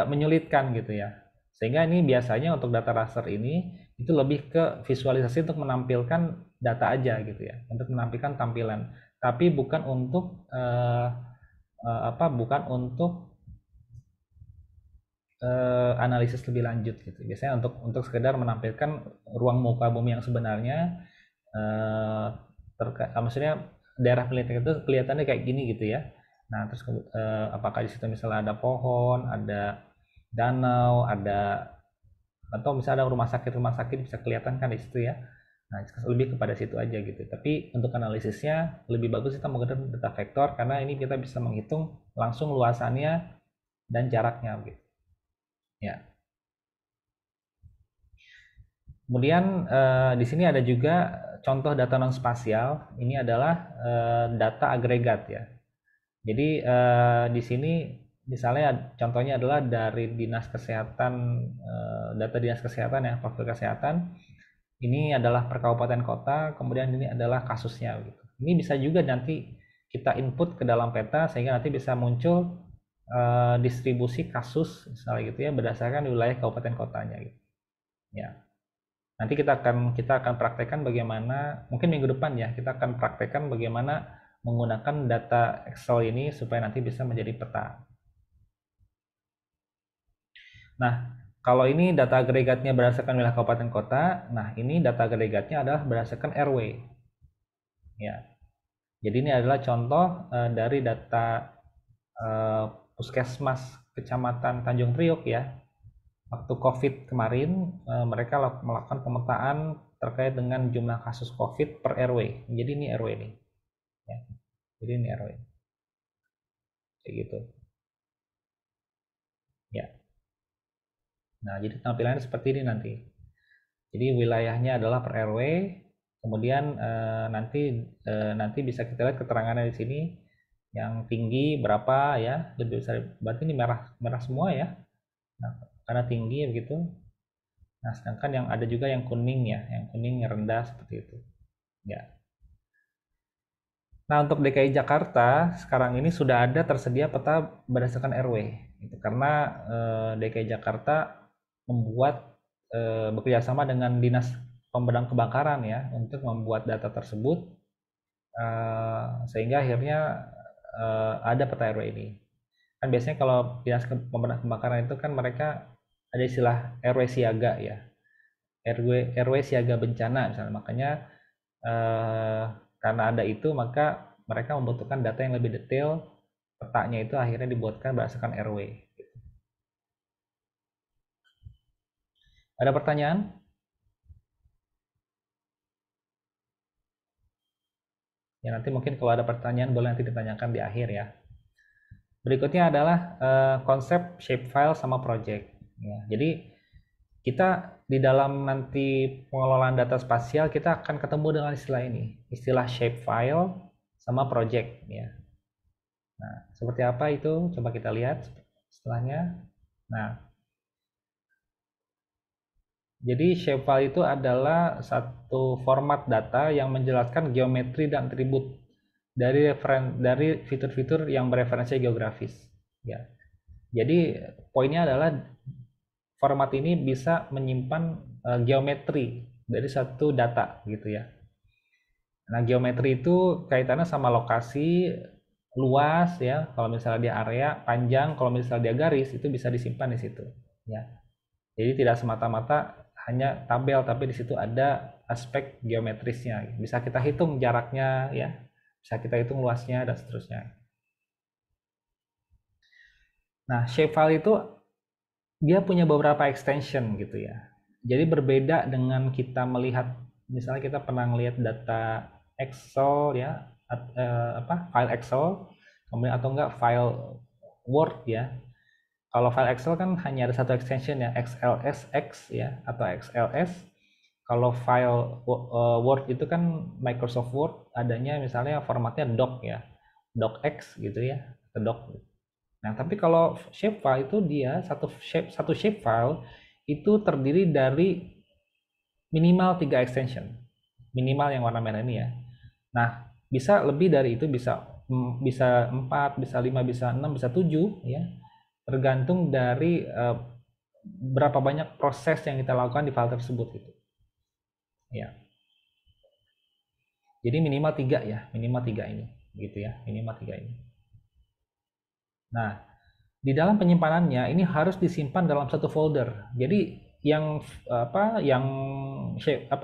menyulitkan gitu ya, sehingga ini biasanya untuk data raster ini itu lebih ke visualisasi untuk menampilkan data aja gitu ya, untuk menampilkan tampilan, tapi bukan untuk analisis lebih lanjut gitu. Biasanya untuk sekedar menampilkan ruang muka bumi yang sebenarnya, maksudnya daerah penelitian itu kelihatannya kayak gini gitu ya. Nah, terus apakah di situ misalnya ada pohon, ada danau, atau misalnya ada rumah sakit bisa kelihatan kan di situ ya. Nah, lebih kepada situ aja gitu. Tapi untuk analisisnya lebih bagus kita menggunakan data vektor, karena ini kita bisa menghitung langsung luasannya dan jaraknya gitu. Ya. Kemudian di sini ada juga contoh data non spasial. Ini adalah data agregat ya. Jadi di sini misalnya contohnya adalah dari dinas kesehatan, data dinas kesehatan ya, profil kesehatan. Ini adalah per kabupaten kota, kemudian ini adalah kasusnya gitu. Ini bisa juga nanti kita input ke dalam peta sehingga nanti bisa muncul distribusi kasus misalnya gitu ya berdasarkan wilayah kabupaten kotanya gitu. Ya. Nanti kita akan praktekkan bagaimana, mungkin minggu depan ya, kita akan praktekkan bagaimana menggunakan data Excel ini supaya nanti bisa menjadi peta. Nah, kalau ini data agregatnya berdasarkan wilayah kabupaten kota, nah ini data agregatnya adalah berdasarkan RW. Ya. Jadi ini adalah contoh dari data Puskesmas Kecamatan Tanjung Priok ya. Waktu COVID kemarin mereka melakukan pemetaan terkait dengan jumlah kasus COVID per RW. Jadi ini RW nih. Ya. Jadi ini RW. Kayak gitu. Ya. Nah, jadi tampilannya seperti ini nanti. Jadi wilayahnya adalah per RW, kemudian nanti bisa kita lihat keterangannya di sini. Yang tinggi berapa ya, lebih besar, berarti ini merah semua ya. Nah, karena tinggi begitu. Nah, sedangkan yang ada juga yang kuning ya, yang kuning rendah seperti itu. Ya. Nah, untuk DKI Jakarta sekarang ini sudah ada tersedia peta berdasarkan RW. Gitu. Karena DKI Jakarta membuat bekerjasama dengan Dinas Pemadam Kebakaran ya untuk membuat data tersebut sehingga akhirnya ada peta RW ini. Kan biasanya kalau Dinas Pemadam Kebakaran itu kan mereka ada istilah RW siaga ya. RW siaga bencana misalnya. Makanya karena ada itu maka mereka membutuhkan data yang lebih detail. Petanya itu akhirnya dibuatkan berdasarkan RW. Ada pertanyaan? Ya nanti mungkin kalau ada pertanyaan boleh nanti ditanyakan di akhir ya. Berikutnya adalah konsep shapefile sama project. Ya, jadi kita di dalam nanti pengelolaan data spasial kita akan ketemu dengan istilah ini, istilah shapefile sama project. Ya. Nah, seperti apa itu? Coba kita lihat setelahnya. Nah, jadi shapefile itu adalah satu format data yang menjelaskan geometri dan atribut dari fitur-fitur yang bereferensi geografis. Ya. Jadi poinnya adalah format ini bisa menyimpan geometri dari satu data gitu ya. Nah, geometri itu kaitannya sama lokasi, luas ya. Kalau misalnya dia area, panjang, kalau misalnya dia garis itu bisa disimpan di situ ya. Jadi tidak semata-mata hanya tabel tapi di situ ada aspek geometrisnya. Bisa kita hitung jaraknya ya. Bisa kita hitung luasnya dan seterusnya. Nah, shapefile itu dia punya beberapa extension gitu ya. Jadi berbeda dengan kita melihat, misalnya kita pernah melihat data Excel ya, file Excel, kemudian atau enggak file Word ya. Kalau file Excel kan hanya ada satu extension ya, XLSX ya, atau XLS. Kalau file Word itu kan Microsoft Word adanya misalnya formatnya doc ya, docx gitu ya, atau doc. Nah, tapi kalau shapefile itu dia satu shapefile itu terdiri dari minimal 3 extension. Minimal yang warna merah ini ya. Nah, bisa lebih dari itu, bisa 4, bisa 5, bisa 6, bisa 7 ya. Tergantung dari berapa banyak proses yang kita lakukan di file tersebut gitu. Ya. Jadi minimal 3 ya, minimal 3 ini gitu ya, minimal 3 ini. Nah, di dalam penyimpanannya ini harus disimpan dalam satu folder. Jadi yang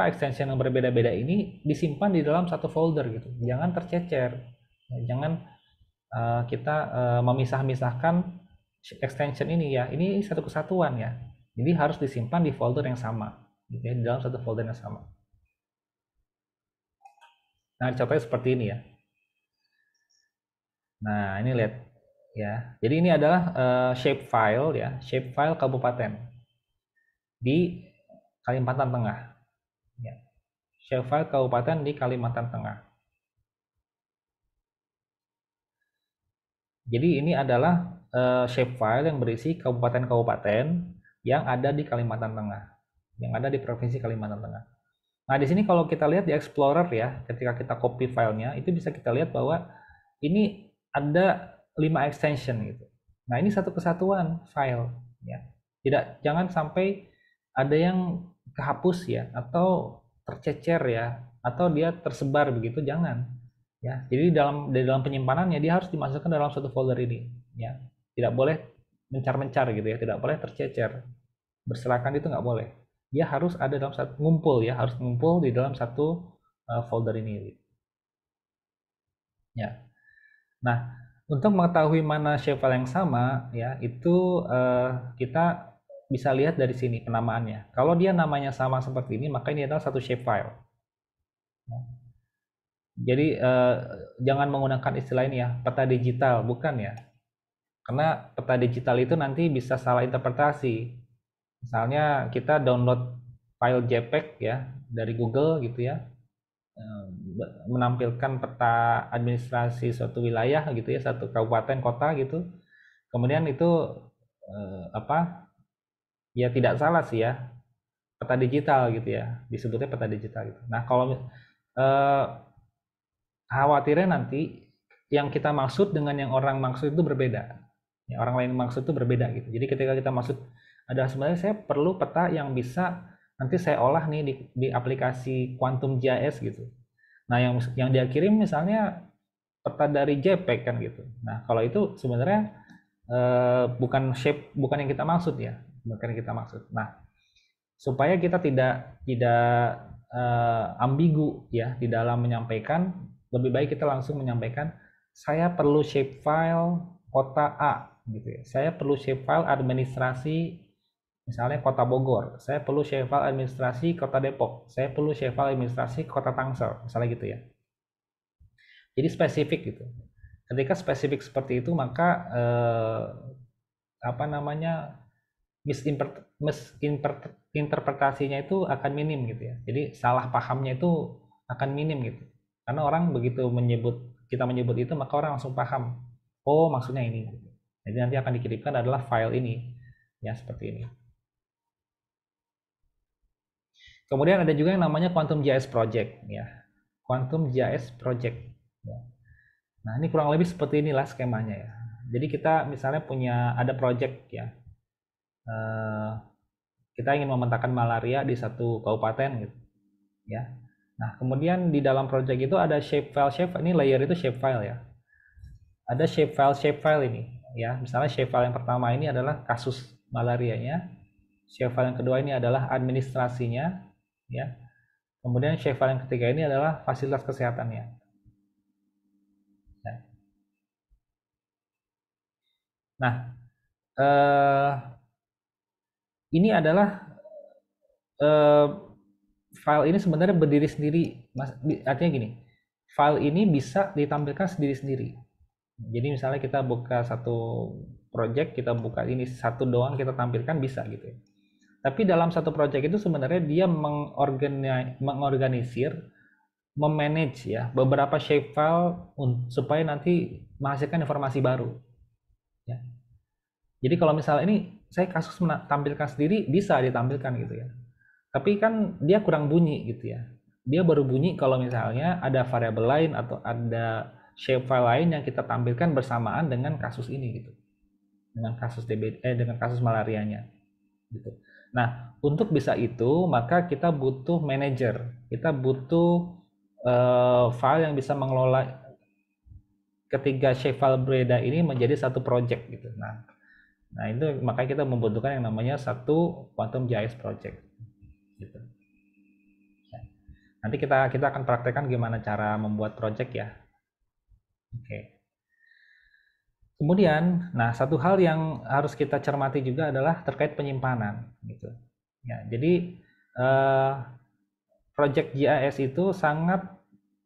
extension yang berbeda-beda ini disimpan di dalam satu folder gitu. Jangan tercecer. Jangan kita memisah-misahkan extension ini ya. Ini satu kesatuan ya. Jadi harus disimpan di folder yang sama, gitu ya, di dalam satu folder yang sama. Nah, contohnya seperti ini ya. Nah, ini lihat ya. Jadi ini adalah shapefile ya, shapefile kabupaten di Kalimantan Tengah. Ya. Shapefile kabupaten di Kalimantan Tengah. Jadi ini adalah shapefile yang berisi kabupaten-kabupaten yang ada di Kalimantan Tengah, yang ada di provinsi Kalimantan Tengah. Nah, di sini kalau kita lihat di Explorer ya, ketika kita copy filenya, itu bisa kita lihat bahwa ini ada 5 extension gitu. Nah, ini satu kesatuan file ya. Jangan sampai ada yang kehapus ya, atau tercecer ya, atau dia tersebar begitu, jangan. Ya, jadi di dalam penyimpanannya dia harus dimasukkan dalam satu folder ini ya. Tidak boleh mencar-mencar gitu ya, tidak boleh tercecer. Berserakan itu nggak boleh. Dia harus ada dalam satu ngumpul ya, harus ngumpul di dalam satu folder ini. Ya. Nah, untuk mengetahui mana shapefile yang sama ya, itu kita bisa lihat dari sini penamaannya. Kalau dia namanya sama seperti ini, maka ini adalah satu shapefile. Jadi jangan menggunakan istilah ini ya, peta digital, bukan ya. Karena peta digital itu nanti bisa salah interpretasi. Misalnya kita download file JPEG ya dari Google gitu ya, menampilkan peta administrasi suatu wilayah gitu ya, satu kabupaten kota gitu. Kemudian itu ya tidak salah sih ya, peta digital gitu ya, disebutnya peta digital gitu. Nah, kalau khawatirnya nanti yang kita maksud dengan yang orang maksud itu berbeda. Ya, orang lain maksud itu berbeda gitu. Jadi ketika kita maksud ada sebenarnya saya perlu peta yang bisa nanti saya olah nih di aplikasi Quantum GIS gitu. Nah, yang dia kirim misalnya peta dari JPEG kan gitu. Nah, kalau itu sebenarnya bukan yang kita maksud ya, bukan yang kita maksud. Nah, supaya kita tidak ambigu ya di dalam menyampaikan, lebih baik kita langsung menyampaikan saya perlu shapefile kota A gitu ya. Saya perlu shapefile administrasi misalnya kota Bogor. Saya perlu shapefile administrasi kota Depok. Saya perlu shapefile administrasi kota Tangsel, misalnya gitu ya. Jadi spesifik gitu. Ketika spesifik seperti itu, maka misinterpretasinya itu akan minim gitu ya. Jadi salah pahamnya itu akan minim gitu. Karena orang begitu kita menyebut itu, maka orang langsung paham. Oh, maksudnya ini. Jadi nanti akan dikirimkan adalah file ini. Ya, seperti ini. Kemudian ada juga yang namanya Quantum GIS Project ya. Quantum GIS Project. Ya. Nah, ini kurang lebih seperti inilah skemanya ya. Jadi kita misalnya ada project ya. Kita ingin memetakan malaria di satu kabupaten gitu. Ya. Nah, kemudian di dalam project itu ada shapefile, ini layer itu shapefile ya. Ada shapefile ini ya. Misalnya shapefile yang pertama ini adalah kasus malarianya. Shapefile yang kedua ini adalah administrasinya ya. Kemudian shapefile yang ketiga ini adalah fasilitas kesehatannya. Ya. Nah, ini adalah file ini sebenarnya berdiri sendiri, artinya gini, file ini bisa ditampilkan sendiri-sendiri. Jadi misalnya kita buka satu project, kita buka ini satu doang kita tampilkan bisa gitu ya. Tapi dalam satu project itu sebenarnya dia mengorganisir, memanage ya beberapa shapefile supaya nanti menghasilkan informasi baru. Ya. Jadi kalau misalnya ini saya kasus tampilkan sendiri bisa ditampilkan gitu ya. Tapi kan dia kurang bunyi gitu ya. Dia baru bunyi kalau misalnya ada variabel lain atau ada shapefile lain yang kita tampilkan bersamaan dengan kasus ini gitu. Dengan kasus dengan kasus malarianya gitu. Nah, untuk bisa itu maka kita butuh manager. Kita butuh file yang bisa mengelola ketiga shapefile berbeda ini menjadi satu project gitu. Nah, itu makanya kita membutuhkan yang namanya satu Quantum GIS project. Gitu. Nanti kita akan praktekkan gimana cara membuat project ya. Oke. Kemudian, nah satu hal yang harus kita cermati juga adalah terkait penyimpanan, gitu. Ya, jadi project GIS itu sangat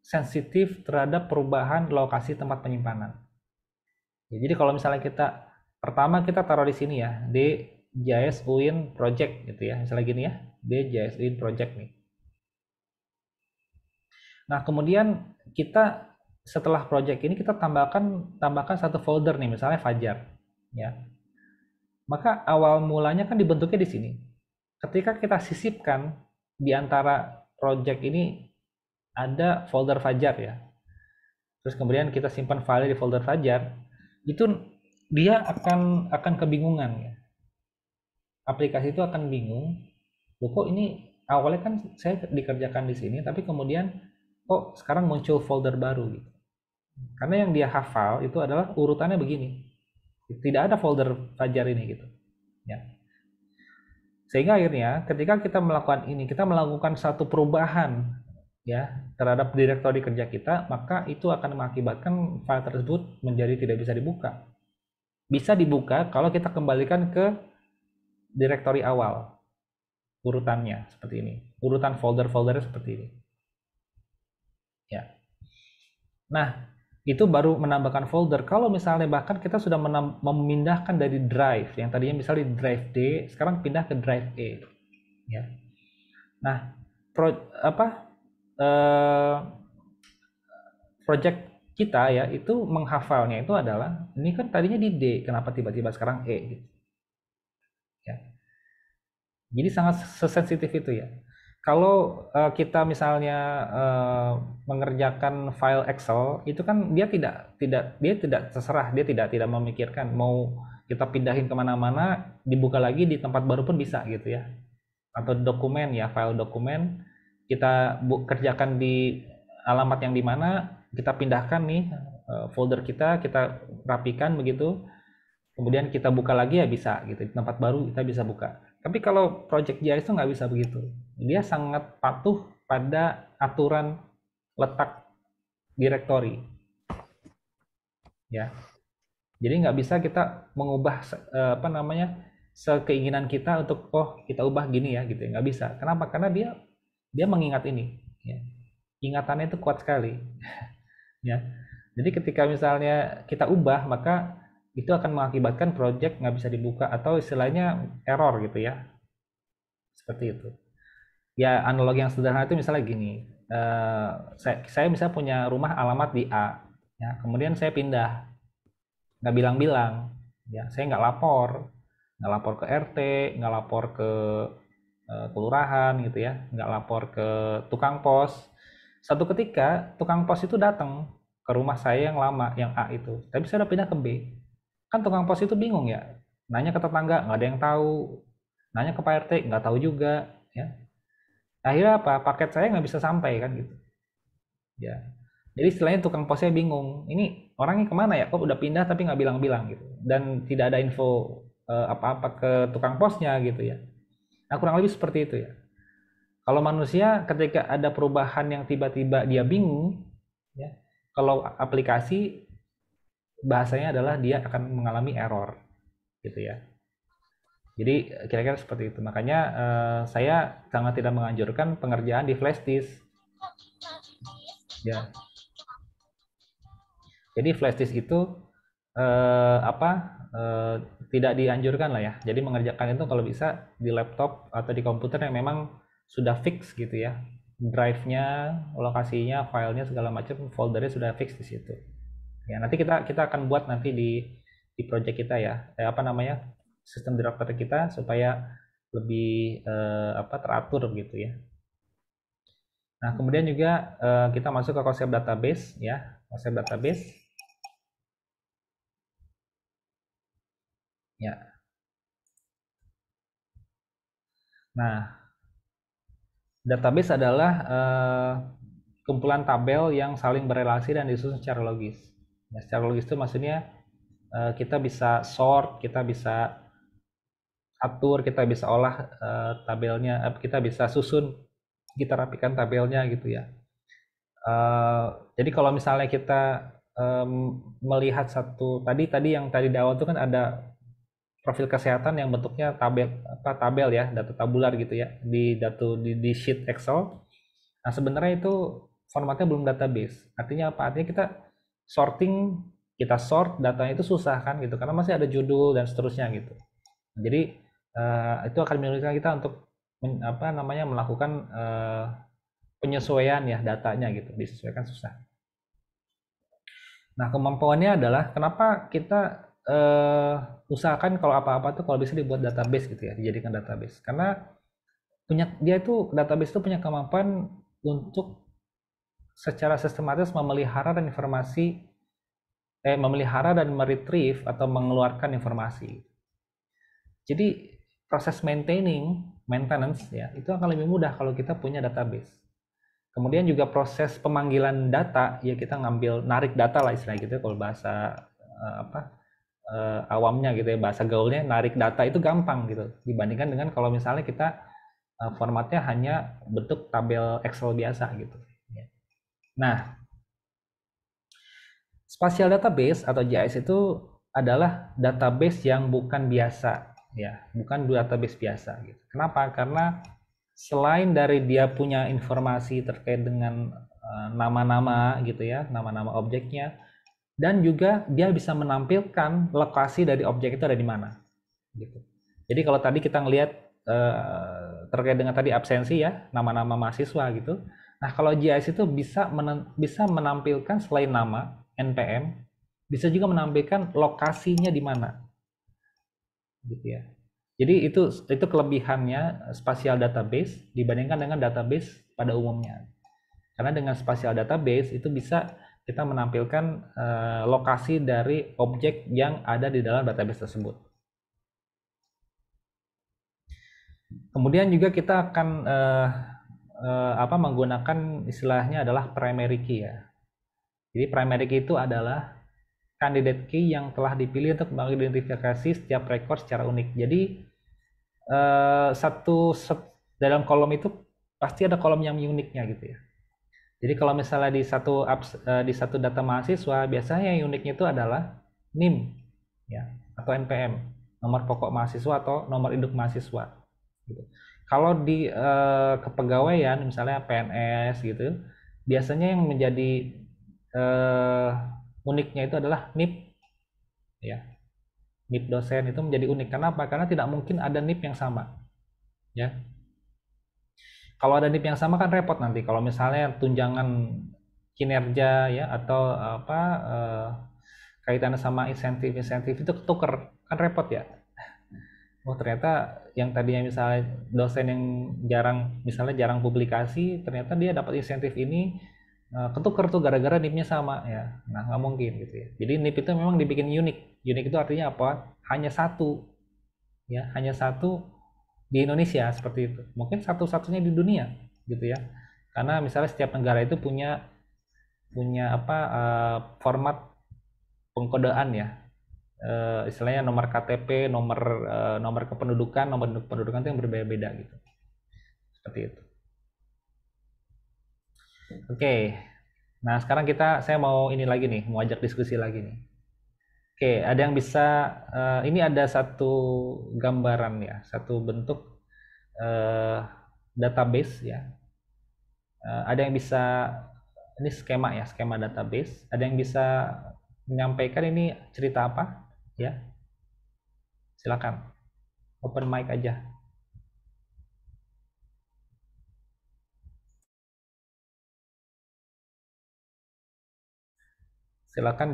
sensitif terhadap perubahan lokasi tempat penyimpanan. Ya, jadi kalau misalnya pertama kita taruh di sini ya, di GIS UIN project gitu ya, misalnya gini ya, di GIS UIN project nih. Nah, kemudian kita setelah project ini kita tambahkan satu folder nih, misalnya Fajar ya. Maka awal mulanya kan dibentuknya di sini. Ketika kita sisipkan di antara project ini ada folder Fajar ya, terus kemudian kita simpan file di folder Fajar, itu dia akan kebingungan ya. Aplikasi itu akan bingung, loh kok ini awalnya kan saya dikerjakan di sini, tapi kemudian kok sekarang muncul folder baru gitu. Karena yang dia hafal itu adalah urutannya begini, tidak ada folder Fajar ini gitu ya. Sehingga akhirnya ketika kita melakukan ini, kita melakukan satu perubahan ya terhadap direktori kerja kita, maka itu akan mengakibatkan file tersebut menjadi tidak bisa dibuka. Bisa dibuka kalau kita kembalikan ke direktori awal, urutannya seperti ini, urutan folder-foldernya seperti ini ya. Nah, itu baru menambahkan folder. Kalau misalnya bahkan kita sudah memindahkan dari drive yang tadinya misalnya di drive D, sekarang pindah ke drive E ya. Nah, project kita ya itu menghafalnya itu adalah ini kan tadinya di D, kenapa tiba-tiba sekarang E gitu ya. Jadi sangat sesensitif itu ya. Kalau kita misalnya mengerjakan file Excel itu kan dia tidak terserah, dia tidak memikirkan mau kita pindahin kemana-mana, dibuka lagi di tempat baru pun bisa gitu ya. Atau dokumen ya, file dokumen kita kerjakan di alamat yang dimana, kita pindahkan nih folder kita rapikan begitu, kemudian kita buka lagi ya bisa gitu, di tempat baru kita bisa buka. Tapi kalau project GIS itu nggak bisa begitu. Dia sangat patuh pada aturan letak direktori. Ya. Jadi nggak bisa kita mengubah sekeinginan kita untuk kita ubah gini ya gitu. Nggak bisa. Kenapa? Karena dia mengingat ini. Ya. Ingatannya itu kuat sekali. Ya. Jadi ketika misalnya kita ubah, maka itu akan mengakibatkan project nggak bisa dibuka atau istilahnya error gitu ya, seperti itu ya. Analogi yang sederhana itu misalnya gini, saya misalnya punya rumah alamat di A ya, kemudian saya pindah, nggak bilang-bilang ya, saya nggak lapor ke RT, nggak lapor ke kelurahan gitu ya, nggak lapor ke tukang pos. Satu ketika tukang pos itu datang ke rumah saya yang lama yang A itu, tapi saya udah pindah ke B. Kan tukang pos itu bingung ya, nanya ke tetangga nggak ada yang tahu, nanya ke Pak RT nggak tahu juga ya. Akhirnya apa, paket saya nggak bisa sampai kan gitu ya. Jadi istilahnya tukang posnya bingung, ini orangnya kemana ya, kok udah pindah tapi nggak bilang-bilang gitu, dan tidak ada info apa-apa ke tukang posnya gitu ya. Nah kurang lebih seperti itu ya. Kalau manusia ketika ada perubahan yang tiba-tiba dia bingung ya, kalau aplikasi bahasanya adalah dia akan mengalami error gitu ya. Jadi kira-kira seperti itu. Makanya saya sangat tidak menganjurkan pengerjaan di flash disk ya. Jadi flash disk itu tidak dianjurkan lah ya. Jadi mengerjakan itu kalau bisa di laptop atau di komputer yang memang sudah fix gitu ya, drive-nya, lokasinya, filenya segala macam, foldernya sudah fix di situ. Ya, nanti kita akan buat nanti di project kita ya, sistem directory kita supaya lebih teratur gitu ya. Nah, kemudian juga kita masuk ke konsep database ya, konsep database. Ya. Nah, database adalah kumpulan tabel yang saling berelasi dan disusun secara logis. Ya, secara logis itu maksudnya kita bisa sort, kita bisa atur, kita bisa olah tabelnya, kita bisa susun, kita rapikan tabelnya gitu ya. Jadi kalau misalnya kita melihat satu tadi yang tadi di awal itu kan ada profil kesehatan yang bentuknya tabel ya, data tabular gitu ya, di sheet Excel. Nah sebenarnya itu formatnya belum database. Artinya apa? Artinya kita sort datanya itu susah kan gitu, karena masih ada judul dan seterusnya gitu. Jadi itu akan menyulitkan kita untuk melakukan penyesuaian ya datanya gitu, disesuaikan susah. Nah kemampuannya adalah kenapa kita usahakan kalau apa-apa tuh kalau bisa dibuat database gitu ya, dijadikan database, karena database itu punya kemampuan untuk secara sistematis memelihara dan meretrieve atau mengeluarkan informasi. Jadi proses maintenance ya itu akan lebih mudah kalau kita punya database. Kemudian juga proses pemanggilan data ya kita narik data lah istilahnya gitu kalau bahasa awamnya gitu ya, bahasa gaulnya narik data itu gampang gitu dibandingkan dengan kalau misalnya kita formatnya hanya bentuk tabel Excel biasa gitu. Nah, spatial database atau GIS itu adalah database yang bukan biasa ya, bukan database biasa gitu. Kenapa? Karena selain dari dia punya informasi terkait dengan nama-nama gitu ya, nama-nama objeknya, dan juga dia bisa menampilkan lokasi dari objek itu ada di mana gitu. Jadi kalau tadi kita ngelihat terkait dengan tadi absensi ya, nama-nama mahasiswa gitu. Nah, kalau GIS itu bisa menampilkan selain nama NPM, bisa juga menampilkan lokasinya di mana. Gitu ya. Jadi itu kelebihannya spatial database dibandingkan dengan database pada umumnya. Karena dengan spatial database itu bisa kita menampilkan lokasi dari objek yang ada di dalam database tersebut. Kemudian juga kita akan menggunakan istilahnya adalah primary key ya. Jadi primary key itu adalah candidate key yang telah dipilih untuk mengidentifikasi setiap rekor secara unik. Jadi dalam kolom itu pasti ada kolom yang uniknya gitu ya. Jadi kalau misalnya di satu data mahasiswa biasanya yang uniknya itu adalah NIM ya atau NPM, nomor pokok mahasiswa atau nomor induk mahasiswa gitu. Kalau di kepegawaian misalnya PNS gitu, biasanya yang menjadi uniknya itu adalah NIP ya. NIP dosen itu menjadi unik. Kenapa? Karena tidak mungkin ada NIP yang sama ya. Kalau ada NIP yang sama kan repot nanti kalau misalnya tunjangan kinerja ya atau kaitannya sama insentif itu ketuker kan repot ya. Oh ternyata yang tadinya misalnya dosen yang jarang publikasi, ternyata dia dapat insentif ini ketuker tuh gara-gara NIP-nya sama ya. Nah nggak mungkin gitu ya. Jadi NIP itu memang dibikin unik. Unik itu artinya apa? Hanya satu ya, hanya satu di Indonesia seperti itu. Mungkin satu-satunya di dunia gitu ya. Karena misalnya setiap negara itu punya format pengkodean ya. Istilahnya nomor KTP, nomor kependudukan, nomor kependudukan itu yang berbeda-beda gitu. Seperti itu. Oke. Nah, sekarang saya mau ini lagi nih, mau ajak diskusi lagi nih. Oke, ada yang bisa ini ada satu gambaran ya, satu bentuk database ya. Ada yang bisa ini skema database. Ada yang bisa menyampaikan ini cerita apa ya? Silakan. Open mic aja. Silakan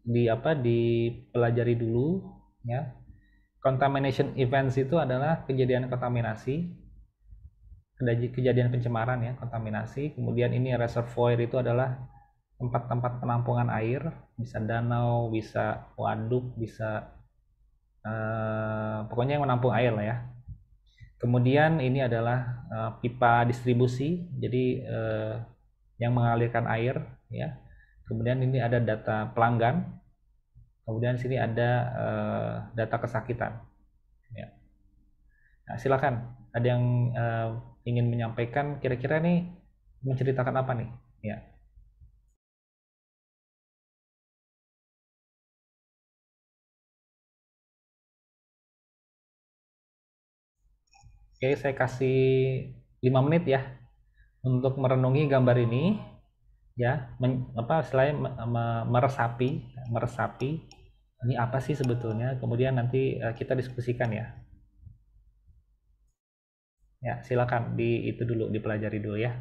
dipelajari dulu ya. Contamination events itu adalah kejadian kontaminasi, kejadian pencemaran ya, kontaminasi. Kemudian ini reservoir itu adalah tempat-tempat penampungan air, bisa danau, bisa waduk, bisa pokoknya yang menampung air lah ya. Kemudian ini adalah pipa distribusi, jadi yang mengalirkan air ya. Kemudian ini ada data pelanggan. Kemudian sini ada data kesakitan. Ya. Nah, silakan. Ada yang ingin menyampaikan kira-kira nih menceritakan apa nih? Ya. Oke, saya kasih 5 menit ya untuk merenungi gambar ini ya, selain meresapi ini apa sih sebetulnya, kemudian nanti kita diskusikan ya. Ya, silakan dipelajari dulu ya.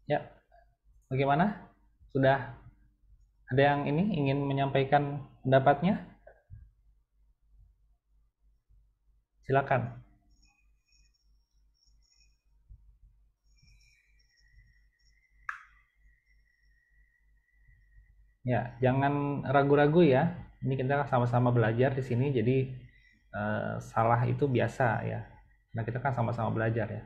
Ya, bagaimana? Sudah ada yang ini ingin menyampaikan pendapatnya? Silakan. Ya, jangan ragu-ragu ya. Ini kita sama-sama belajar di sini, jadi salah itu biasa ya. Nah, kita kan sama-sama belajar ya.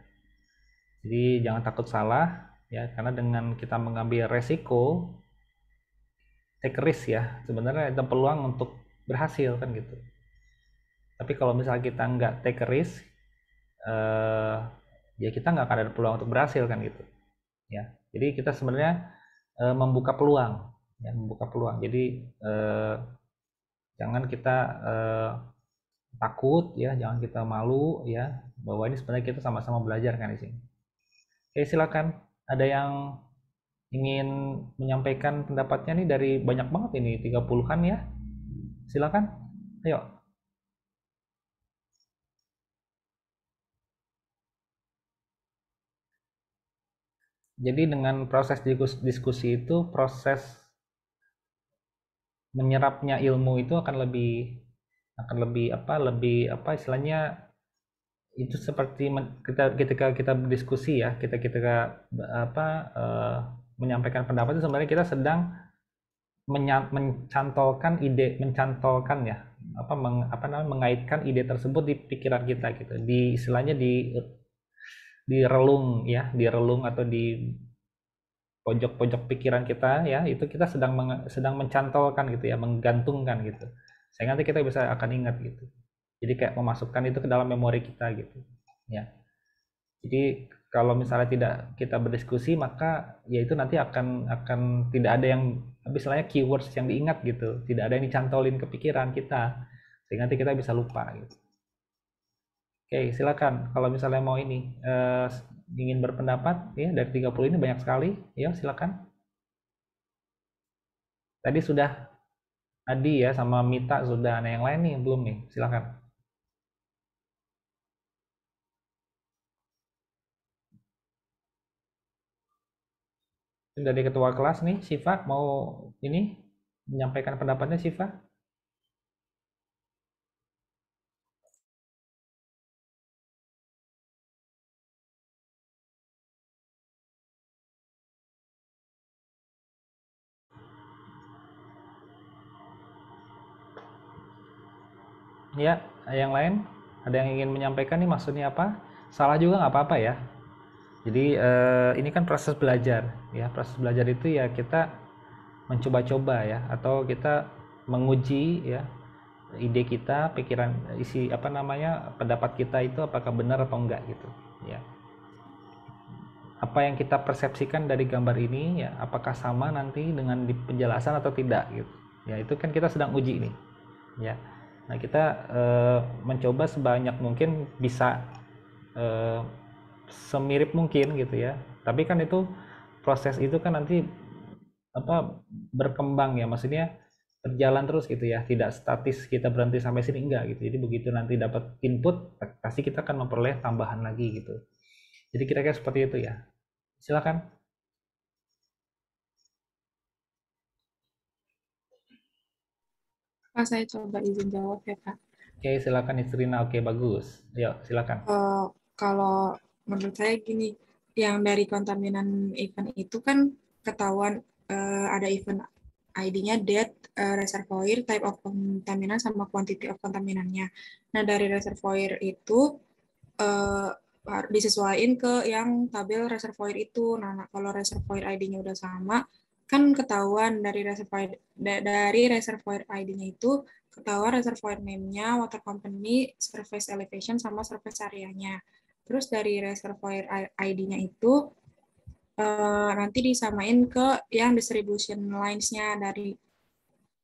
Jadi jangan takut salah ya, karena dengan kita mengambil resiko, take risk ya, sebenarnya ada peluang untuk berhasil kan gitu. Tapi kalau misalnya kita nggak take risk, ya kita nggak akan ada peluang untuk berhasil kan gitu. Ya, jadi kita sebenarnya membuka peluang, ya membuka peluang. Jadi jangan kita takut ya, jangan kita malu ya, bahwa ini sebenarnya kita sama-sama belajar kan di sini. Oke, silakan. Ada yang ingin menyampaikan pendapatnya nih, dari banyak banget ini, 30-an ya. Silakan. Ayo. Jadi dengan proses diskusi itu, proses menyerapnya ilmu itu akan lebih apa istilahnya, itu seperti ketika kita berdiskusi ya, kita menyampaikan pendapat itu sebenarnya kita sedang mencantolkan ya, mengaitkan ide tersebut di pikiran kita gitu, di istilahnya di relung ya, di relung atau di pojok-pojok pikiran kita ya, itu kita sedang mencantolkan gitu ya, menggantungkan gitu, sehingga nanti kita bisa akan ingat gitu. Jadi kayak memasukkan itu ke dalam memori kita gitu ya. Jadi kalau misalnya tidak kita berdiskusi, maka ya itu nanti akan tidak ada yang, misalnya keywords yang diingat gitu, tidak ada yang dicantolin ke pikiran kita, sehingga nanti kita bisa lupa gitu. Oke, silakan kalau misalnya mau ini ingin berpendapat ya, dari 30 ini banyak sekali ya, silakan. Tadi sudah Adi ya sama Mita sudah, ada yang lain nih belum nih, silakan. Dari ketua kelas nih, Syifa mau ini menyampaikan pendapatnya, Syifa. Ya, yang lain ada yang ingin menyampaikan nih, maksudnya apa? Salah juga nggak apa-apa ya. Jadi ini kan proses belajar ya. Proses belajar itu ya kita mencoba-coba ya, atau kita menguji ya ide kita, pikiran, pendapat kita itu apakah benar atau enggak gitu ya. Apa yang kita persepsikan dari gambar ini ya, apakah sama nanti dengan di penjelasan atau tidak gitu. Ya, itu kan kita sedang uji nih. Ya. Nah, kita mencoba sebanyak mungkin bisa semirip mungkin gitu ya. Tapi kan itu proses itu kan nanti berkembang ya, maksudnya berjalan terus gitu ya, tidak statis kita berhenti sampai sini, enggak gitu. Jadi begitu nanti dapat input, pasti kita akan memperoleh tambahan lagi gitu. Jadi kira-kira seperti itu ya. Silakan. Pak, saya coba izin jawab ya, Pak. Oke, silakan Istrina. Oke, bagus. Ayo, silakan. Kalau menurut saya gini, yang dari kontaminan event itu kan ketahuan ada event ID-nya, date, reservoir, type of kontaminan, sama quantity of kontaminannya. Nah, dari reservoir itu disesuaikan ke yang tabel reservoir itu. Nah, kalau reservoir ID-nya udah sama, kan ketahuan dari reservoir ID-nya itu ketahuan reservoir name-nya, water company, surface elevation, sama surface area-nya. Terus dari reservoir ID-nya itu nanti disamain ke yang distribution lines-nya.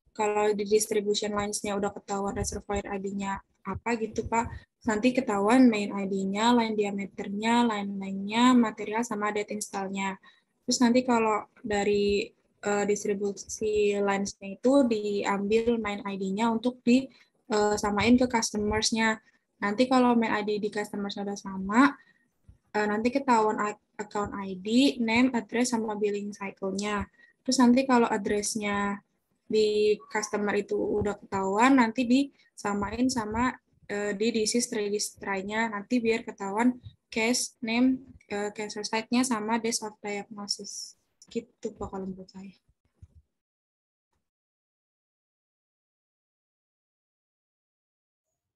Kalau di distribution lines-nya udah ketahuan reservoir ID-nya apa gitu, Pak, nanti ketahuan main ID-nya, line diameternya, line-nya, material, sama date install-nya. Terus nanti kalau dari distribusi lines-nya itu diambil main ID-nya untuk disamain ke customers-nya. Nanti kalau main ID di customers-nya udah sama, nanti ketahuan account ID, name, address, sama billing cycle-nya. Terus nanti kalau address-nya di customer itu udah ketahuan, nanti disamain sama di disease register-nya, nanti biar ketahuan case name, cancer site-nya, sama days of diagnosis. Gitu Pak kalau menurut saya.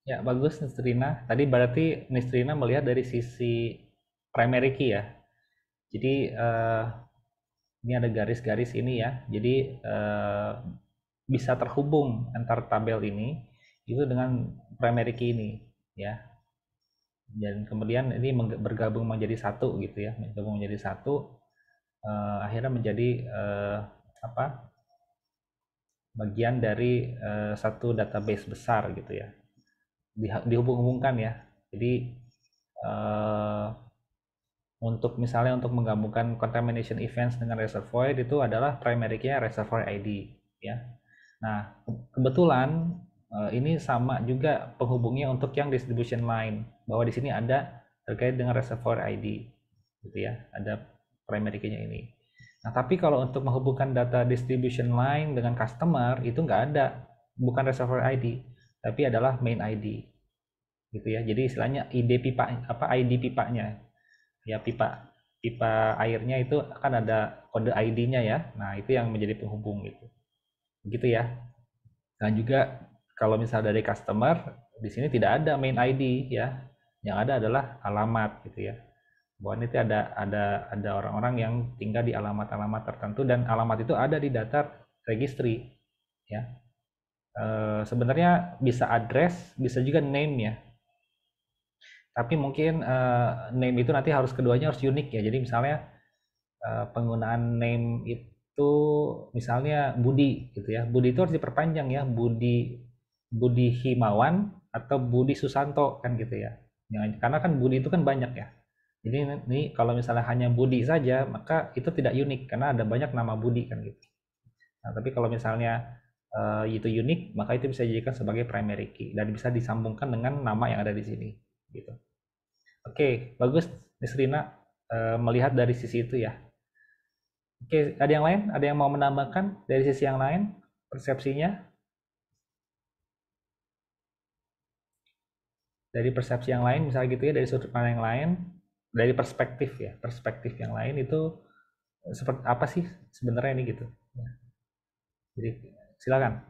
Ya, bagus Nistrina. Tadi berarti Nistrina melihat dari sisi primary key ya. Jadi ini ada garis-garis ini ya. Jadi bisa terhubung antar tabel ini itu dengan primary key ini ya. Dan kemudian ini bergabung menjadi satu gitu ya. Bergabung menjadi satu, akhirnya menjadi bagian dari satu database besar gitu ya. Dihubung-hubungkan ya. Jadi untuk misalnya untuk menggabungkan contamination events dengan reservoir itu adalah primary key reservoir ID ya. Nah, kebetulan ini sama juga penghubungnya untuk yang distribution line, bahwa di sini ada terkait dengan reservoir ID gitu ya, ada primary key-nya ini. Nah, tapi kalau untuk menghubungkan data distribution line dengan customer itu nggak ada, bukan reservoir ID, tapi adalah main ID gitu ya. Jadi istilahnya ID pipa ID pipanya ya, pipa airnya itu akan ada kode ID-nya ya. Nah, itu yang menjadi penghubung gitu. Begitu ya. Dan juga kalau misal dari customer di sini tidak ada main ID ya. Yang ada adalah alamat gitu ya. Bahwa ini ada orang-orang yang tinggal di alamat-alamat tertentu dan alamat itu ada di data registry ya. Sebenarnya bisa address, bisa juga name ya. Tapi mungkin name itu nanti keduanya harus unik ya. Jadi misalnya penggunaan name itu misalnya Budi gitu ya. Budi itu harus diperpanjang ya, Budi Himawan atau Budi Susanto kan gitu ya. Karena kan Budi itu kan banyak ya. Jadi ini kalau misalnya hanya Budi saja, maka itu tidak unik karena ada banyak nama Budi kan gitu. Nah, tapi kalau misalnya itu unik, maka itu bisa dijadikan sebagai primary key dan bisa disambungkan dengan nama yang ada di sini gitu. Oke, bagus Nisrina melihat dari sisi itu ya. Oke, ada yang lain? Ada yang mau menambahkan dari sisi yang lain persepsinya? Dari persepsi yang lain misalnya gitu ya, dari sudut pandang yang lain, dari perspektif ya, perspektif yang lain itu seperti apa sih sebenarnya ini gitu. Jadi silakan.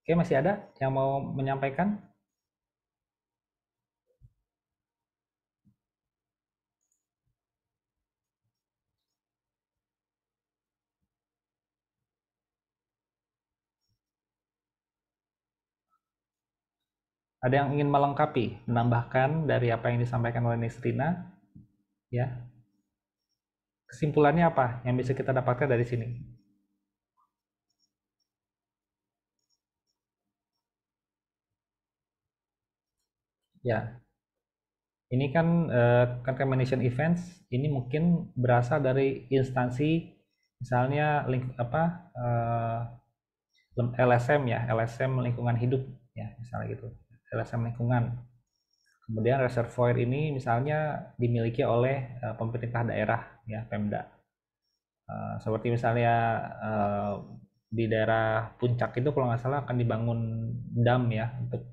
Oke, masih ada yang mau menyampaikan? Ada yang ingin melengkapi, menambahkan dari apa yang disampaikan oleh Nisrina? Ya. Kesimpulannya apa yang bisa kita dapatkan dari sini? Ya. Ini kan contamination events ini mungkin berasal dari instansi misalnya LSM ya, LSM lingkungan hidup ya, misalnya gitu. LSM lingkungan. Kemudian reservoir ini misalnya dimiliki oleh pemerintah daerah ya, Pemda. Seperti misalnya di daerah Puncak itu kalau nggak salah akan dibangun dam ya untuk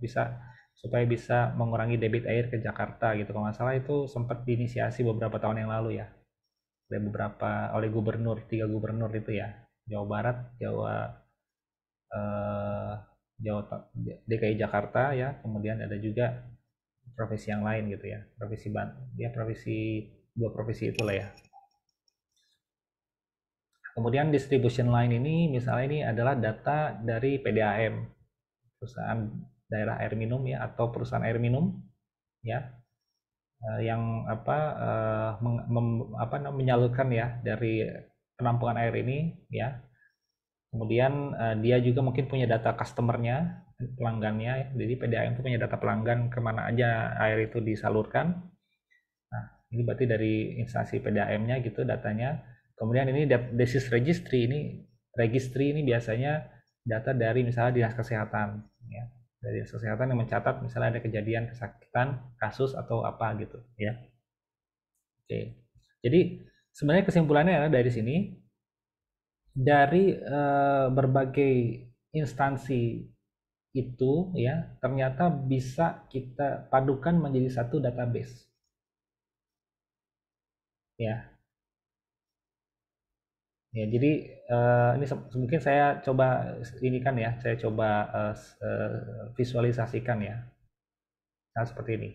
supaya bisa mengurangi debit air ke Jakarta gitu. Kalau nggak salah itu sempat diinisiasi beberapa tahun yang lalu ya, oleh 3 gubernur itu ya, Jawa Barat, DKI Jakarta ya, kemudian ada juga provinsi yang lain gitu ya, dua provinsi itulah ya. Kemudian distribution line ini misalnya ini adalah data dari PDAM, perusahaan daerah air minum ya, atau perusahaan air minum ya, yang menyalurkan ya dari penampungan air ini ya. Kemudian dia juga mungkin punya data customernya pelanggannya ya. Jadi PDAM itu punya data pelanggan kemana aja air itu disalurkan. Nah, ini berarti dari instansi PDAM-nya gitu datanya. Kemudian ini disease registry ini biasanya data dari misalnya dinas kesehatan ya. Dari dinas kesehatan yang mencatat misalnya ada kejadian kesakitan, kasus atau apa gitu ya. Oke. Jadi sebenarnya kesimpulannya adalah dari sini dari berbagai instansi itu ya ternyata bisa kita padukan menjadi satu database ya. Ya, jadi ini mungkin saya coba ini kan ya, saya coba visualisasikan ya. Nah, seperti ini.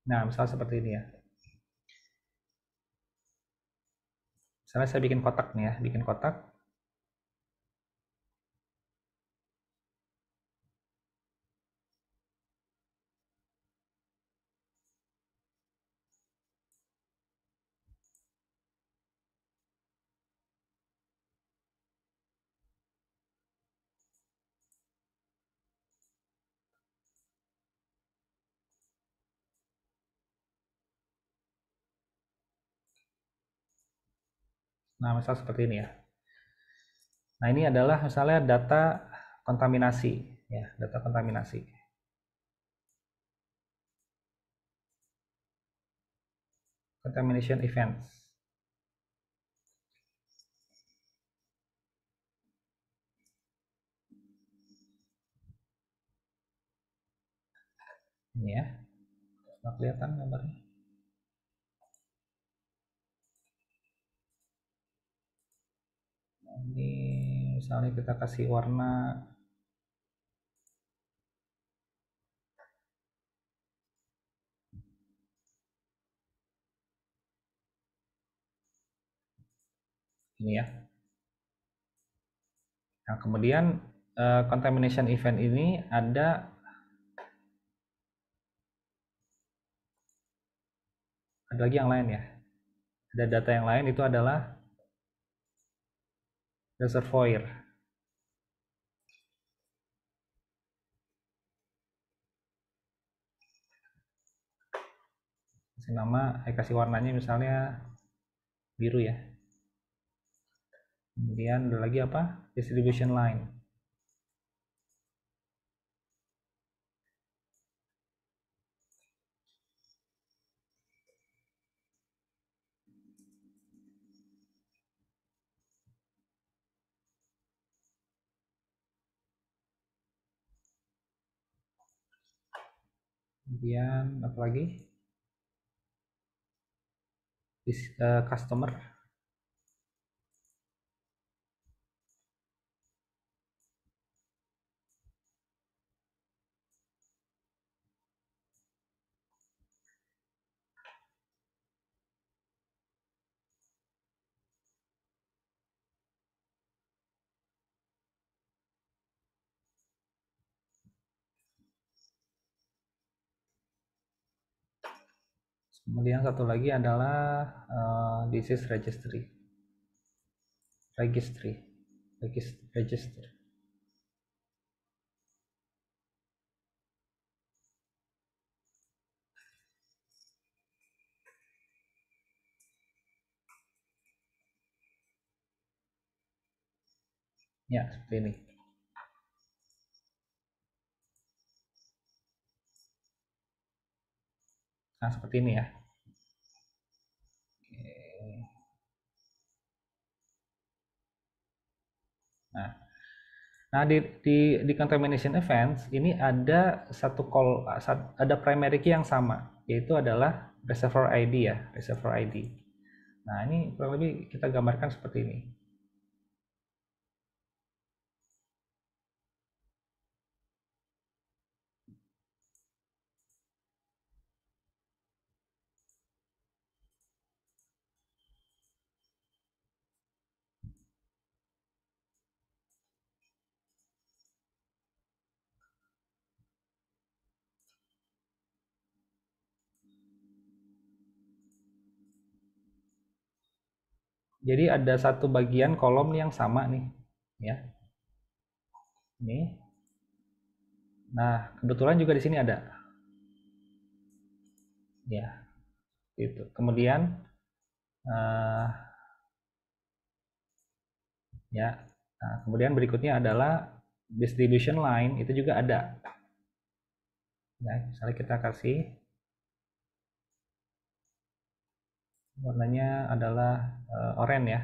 Nah, misal seperti ini ya. Misalnya saya bikin kotak nih ya, bikin kotak. Nah, misal seperti ini ya. Nah, ini adalah misalnya data kontaminasi ya, data kontaminasi. Contamination events. Ini ya. Nggak kelihatan gambarnya. Ini misalnya kita kasih warna ini ya. Nah, kemudian contamination event ini ada lagi yang lain ya. Ada data yang lain itu adalah reservoir. Kasih nama, kasih warnanya misalnya biru ya. Kemudian ada lagi apa? Distribution line. Kemudian apa lagi? Customer. Kemudian satu lagi adalah disease registry. Register. Ya, seperti ini. Nah, seperti ini ya. Nah, di contamination events ini ada ada primary key yang sama, yaitu adalah reservoir ID ya, reservoir ID. Nah, ini kurang lebih kita gambarkan seperti ini. Jadi ada satu bagian kolom yang sama nih, ya. Ini. Nah, kebetulan juga di sini ada. Ya, gitu. Kemudian ya, nah, kemudian berikutnya adalah distribution line, itu juga ada. Ya, misalnya kita kasih warnanya adalah oranye ya.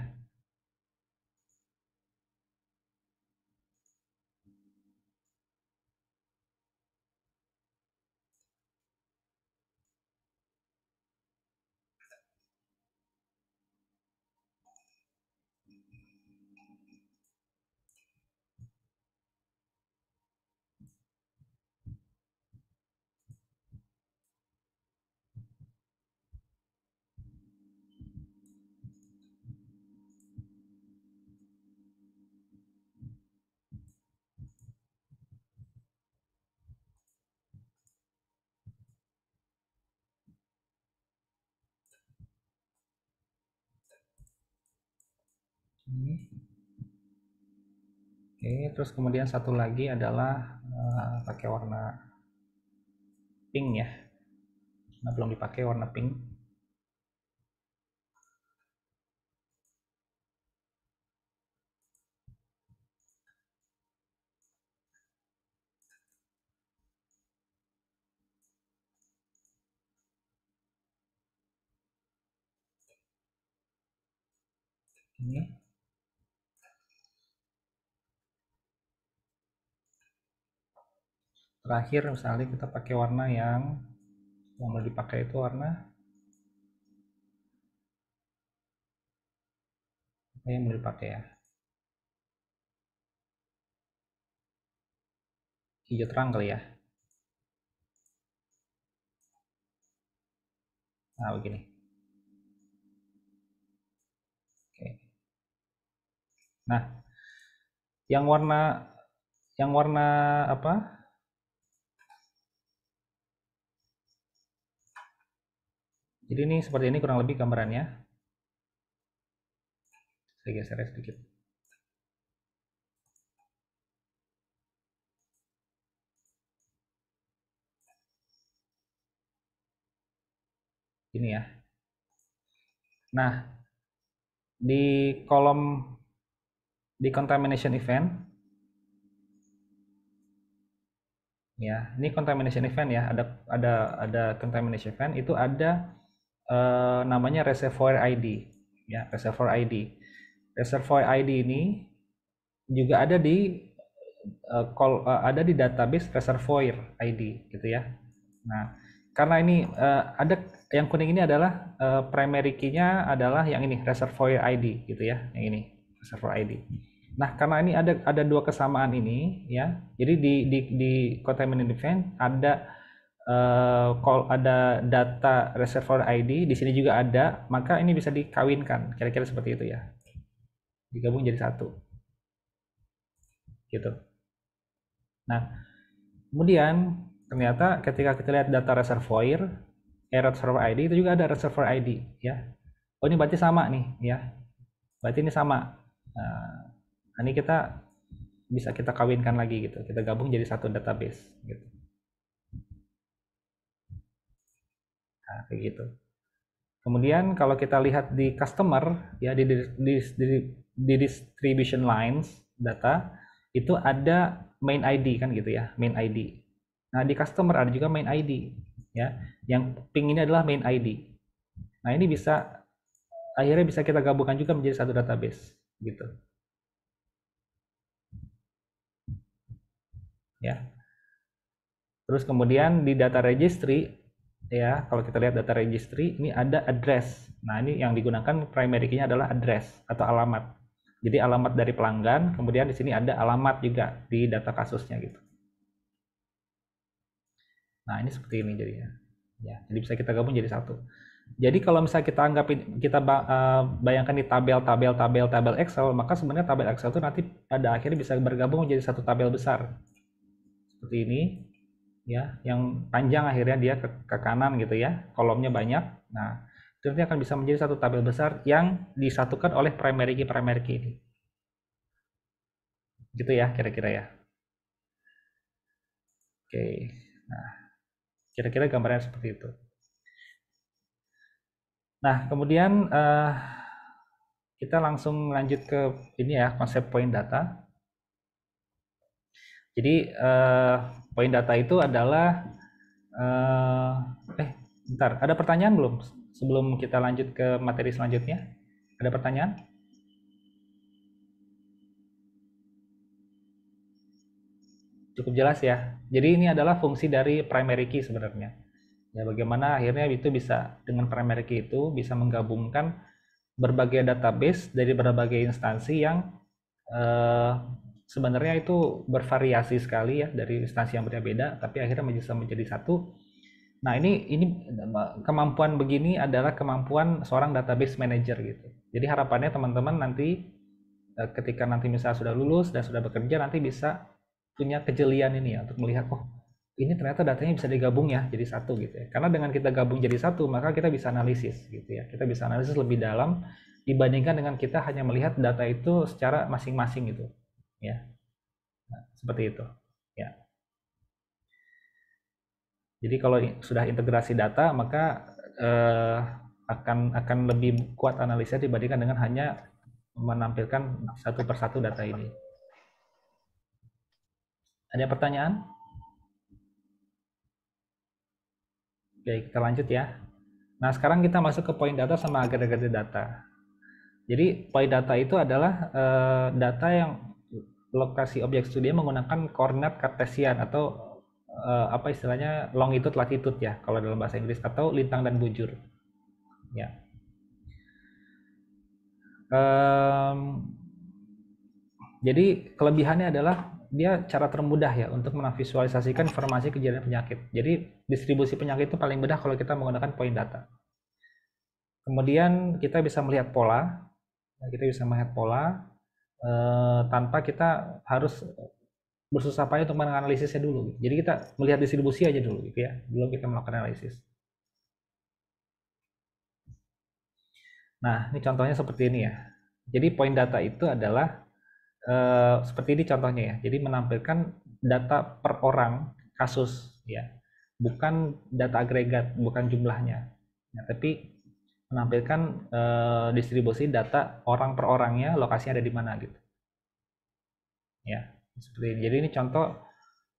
Ini. Oke, terus kemudian satu lagi adalah pakai warna pink ya. Nah, belum dipakai warna pink. Ini. Terakhir misalnya kita pakai warna yang mau dipakai itu warna apa yang mau dipakai ya? Hijau terang kali ya. Nah, begini. Oke. Nah, yang warna apa? Jadi ini seperti ini kurang lebih gambarannya. Saya geser sedikit. Ini ya. Nah, di kolom di contamination event ya, ini contamination event ya, ada contamination event, itu ada namanya reservoir ID ya, reservoir ID. Reservoir ID ini juga ada di ada di database reservoir ID gitu ya. Nah, karena ini ada yang kuning ini adalah primary key-nya adalah yang ini reservoir ID gitu ya, yang ini reservoir ID. Nah, karena ini ada dua kesamaan ini ya. Jadi di contaminant event ada ada data reservoir ID, di sini juga ada, maka ini bisa dikawinkan, kira-kira seperti itu ya. Digabung jadi satu. Gitu. Nah, kemudian ternyata ketika kita lihat data reservoir ID itu juga ada reservoir ID ya. Oh, ini berarti sama nih ya. Berarti ini sama. Nah, ini kita bisa kita kawinkan lagi gitu. Kita gabung jadi satu database gitu. Nah, kayak gitu. Kemudian kalau kita lihat di customer ya, di distribution lines data itu ada main ID kan gitu ya, main ID. Nah, di customer ada juga main ID ya. Yang pink ini adalah main ID. Nah, ini bisa akhirnya bisa kita gabungkan juga menjadi satu database gitu. Ya. Terus kemudian di data registry ya, kalau kita lihat data registry ini ada address. Nah, ini yang digunakan primary key-nya adalah address atau alamat. Jadi alamat dari pelanggan, kemudian di sini ada alamat juga di data kasusnya gitu. Nah, ini seperti ini jadinya. Ya, jadi bisa kita gabung jadi satu. Jadi kalau misalnya kita anggapin, kita bayangkan di tabel Excel, maka sebenarnya tabel Excel itu nanti pada akhirnya bisa bergabung menjadi satu tabel besar. Seperti ini. Ya, yang panjang akhirnya dia ke kanan gitu ya, kolomnya banyak. Nah, itu nanti akan bisa menjadi satu tabel besar yang disatukan oleh primary key ini. Gitu ya kira-kira ya. Oke, nah kira-kira gambarnya seperti itu. Nah kemudian kita langsung lanjut ke ini ya, konsep point data. Jadi point data itu adalah bentar, ada pertanyaan belum sebelum kita lanjut ke materi selanjutnya? Ada pertanyaan? Cukup jelas ya. Jadi ini adalah fungsi dari primary key sebenarnya. Ya, bagaimana akhirnya itu bisa dengan primary key itu bisa menggabungkan berbagai database dari berbagai instansi yang sebenarnya itu bervariasi sekali ya, dari instansi yang berbeda, tapi akhirnya bisa menjadi satu. Nah ini kemampuan begini adalah kemampuan seorang database manager gitu. Jadi harapannya teman-teman nanti ketika nanti misalnya sudah lulus dan sudah bekerja, nanti bisa punya kejelian ini ya untuk melihat, oh ini ternyata datanya bisa digabung ya jadi satu gitu ya. Karena dengan kita gabung jadi satu, maka kita bisa analisis gitu ya. Kita bisa analisis lebih dalam dibandingkan dengan kita hanya melihat data itu secara masing-masing gitu ya. Nah, seperti itu ya. Jadi kalau sudah integrasi data, maka akan lebih kuat analisnya dibandingkan dengan hanya menampilkan satu persatu data ini. Ada pertanyaan? Oke, kita lanjut ya. Nah, sekarang kita masuk ke point data sama agregated data. Jadi point data itu adalah data yang lokasi objek studi menggunakan koordinat kartesian atau apa istilahnya longitude latitude ya kalau dalam bahasa Inggris, atau lintang dan bujur ya. Jadi kelebihannya adalah dia cara termudah ya untuk memvisualisasikan informasi kejadian penyakit. Jadi distribusi penyakit itu paling mudah kalau kita menggunakan point data. Kemudian kita bisa melihat pola, tanpa kita harus bersusah payah untuk menganalisisnya dulu. Jadi kita melihat distribusi aja dulu gitu ya, belum kita melakukan analisis. Nah, ini contohnya seperti ini ya. Jadi point data itu adalah seperti ini contohnya ya. Jadi menampilkan data per orang kasus ya, bukan data agregat, bukan jumlahnya. Ya, tapi menampilkan distribusi data orang per orangnya, lokasinya ada di mana gitu. Ya, seperti ini. Jadi ini contoh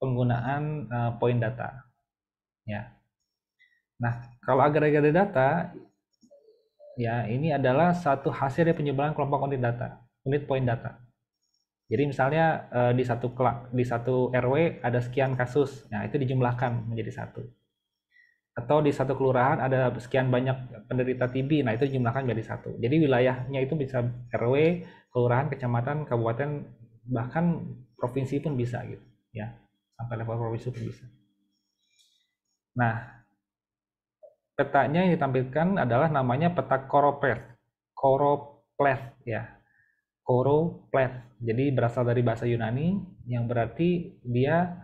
penggunaan point data. Ya. Nah, kalau agregated data ya ini adalah satu hasil dari penjumlahan kelompok unit point data. Jadi misalnya di satu RW ada sekian kasus, nah itu dijumlahkan menjadi satu. Atau di satu kelurahan ada sekian banyak penderita TB, nah itu dijumlahkan menjadi satu. Jadi wilayahnya itu bisa RW, kelurahan, kecamatan, kabupaten, bahkan provinsi pun bisa gitu, ya sampai level provinsi pun bisa. Nah, petanya yang ditampilkan adalah namanya peta Choropleth ya. Choropleth. Jadi berasal dari bahasa Yunani yang berarti dia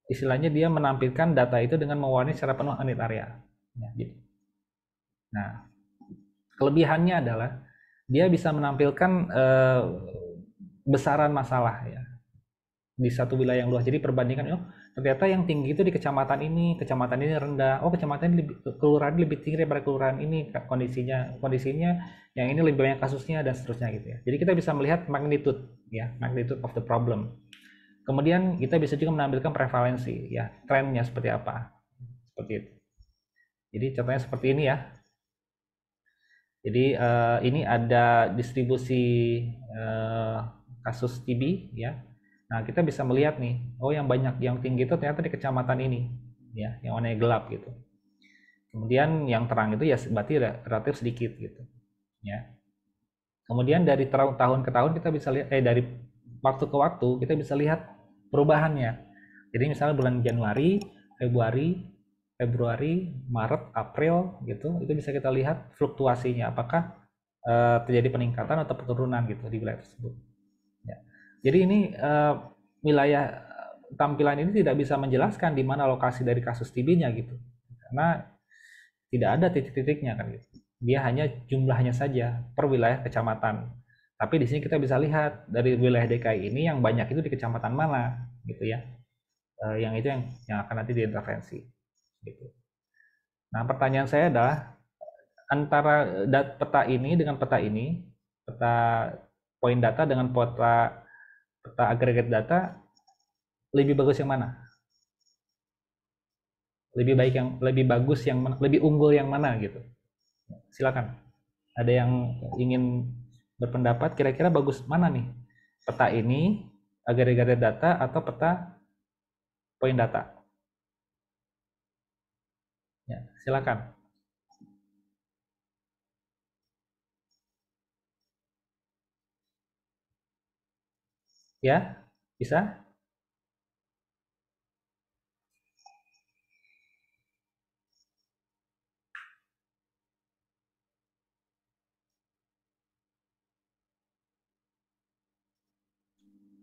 istilahnya dia menampilkan data itu dengan mewarnai secara penuh unit area. Ya, gitu. Nah, kelebihannya adalah dia bisa menampilkan besaran masalah ya di satu wilayah yang luas. Jadi perbandingan, oh ternyata yang tinggi itu di kecamatan ini rendah, oh kecamatan ini kelurahan lebih tinggi daripada kelurahan ini kondisinya yang ini lebih banyak kasusnya dan seterusnya gitu ya. Jadi kita bisa melihat magnitude of the problem. Kemudian kita bisa juga menampilkan prevalensi ya, trennya seperti apa, seperti itu. Jadi contohnya seperti ini ya. Jadi ini ada distribusi kasus TB ya. Nah, kita bisa melihat nih, oh yang tinggi itu ternyata di kecamatan ini, ya, yang warnanya gelap gitu. Kemudian yang terang itu ya berarti relatif sedikit gitu, ya. Kemudian dari tahun ke tahun kita bisa lihat, dari waktu ke waktu kita bisa lihat perubahannya. Jadi misalnya bulan Januari, Februari, Maret, April gitu, itu bisa kita lihat fluktuasinya, apakah terjadi peningkatan atau penurunan gitu di wilayah tersebut. Ya. Jadi ini wilayah tampilan ini tidak bisa menjelaskan di mana lokasi dari kasus TB-nya gitu, karena tidak ada titik-titiknya kan gitu. Dia hanya jumlahnya saja per wilayah kecamatan. Tapi di sini kita bisa lihat dari wilayah DKI ini yang banyak itu di kecamatan mana gitu ya. Yang itu yang akan nanti diintervensi gitu. Nah, pertanyaan saya adalah antara peta ini dengan peta ini, peta point data dengan peta agregat data, lebih bagus yang mana? Lebih bagus yang mana? Lebih unggul yang mana gitu? Silakan. Ada yang ingin berpendapat kira-kira bagus mana nih? Peta ini, agregat data atau peta point data? Ya, silakan. Ya, bisa?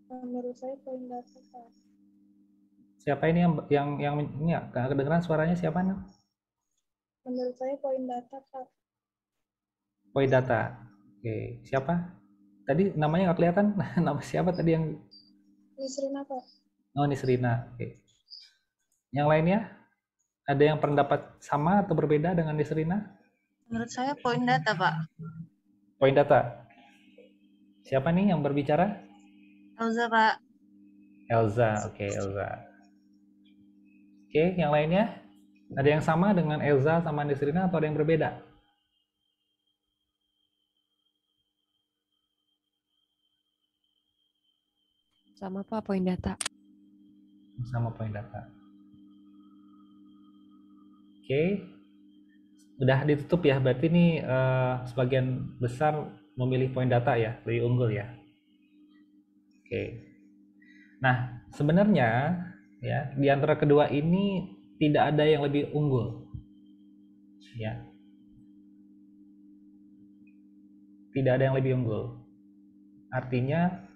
Menurut saya point data, Pak. Siapa ini yang ini ya, kedengeran suaranya siapa nih? Menurut saya point data, Pak. Point data. Oke, siapa? Tadi namanya nggak kelihatan. Nama siapa tadi yang? Nisrina, Pak. Oh, Nisrina. Oke. Yang lainnya? Ada yang pendapat sama atau berbeda dengan Nisrina? Menurut saya point data, Pak. Point data. Siapa nih yang berbicara? Elza, Pak. Elza. Oke, Elza. Oke, yang lainnya? Ada yang sama dengan Elza sama Nisrina atau ada yang berbeda? Sama Pak, point data. Sama point data. Oke. Udah ditutup ya, berarti ini sebagian besar memilih point data ya, lebih unggul ya. Oke. Nah, sebenarnya ya di antara kedua ini tidak ada yang lebih unggul. Ya. Tidak ada yang lebih unggul. Artinya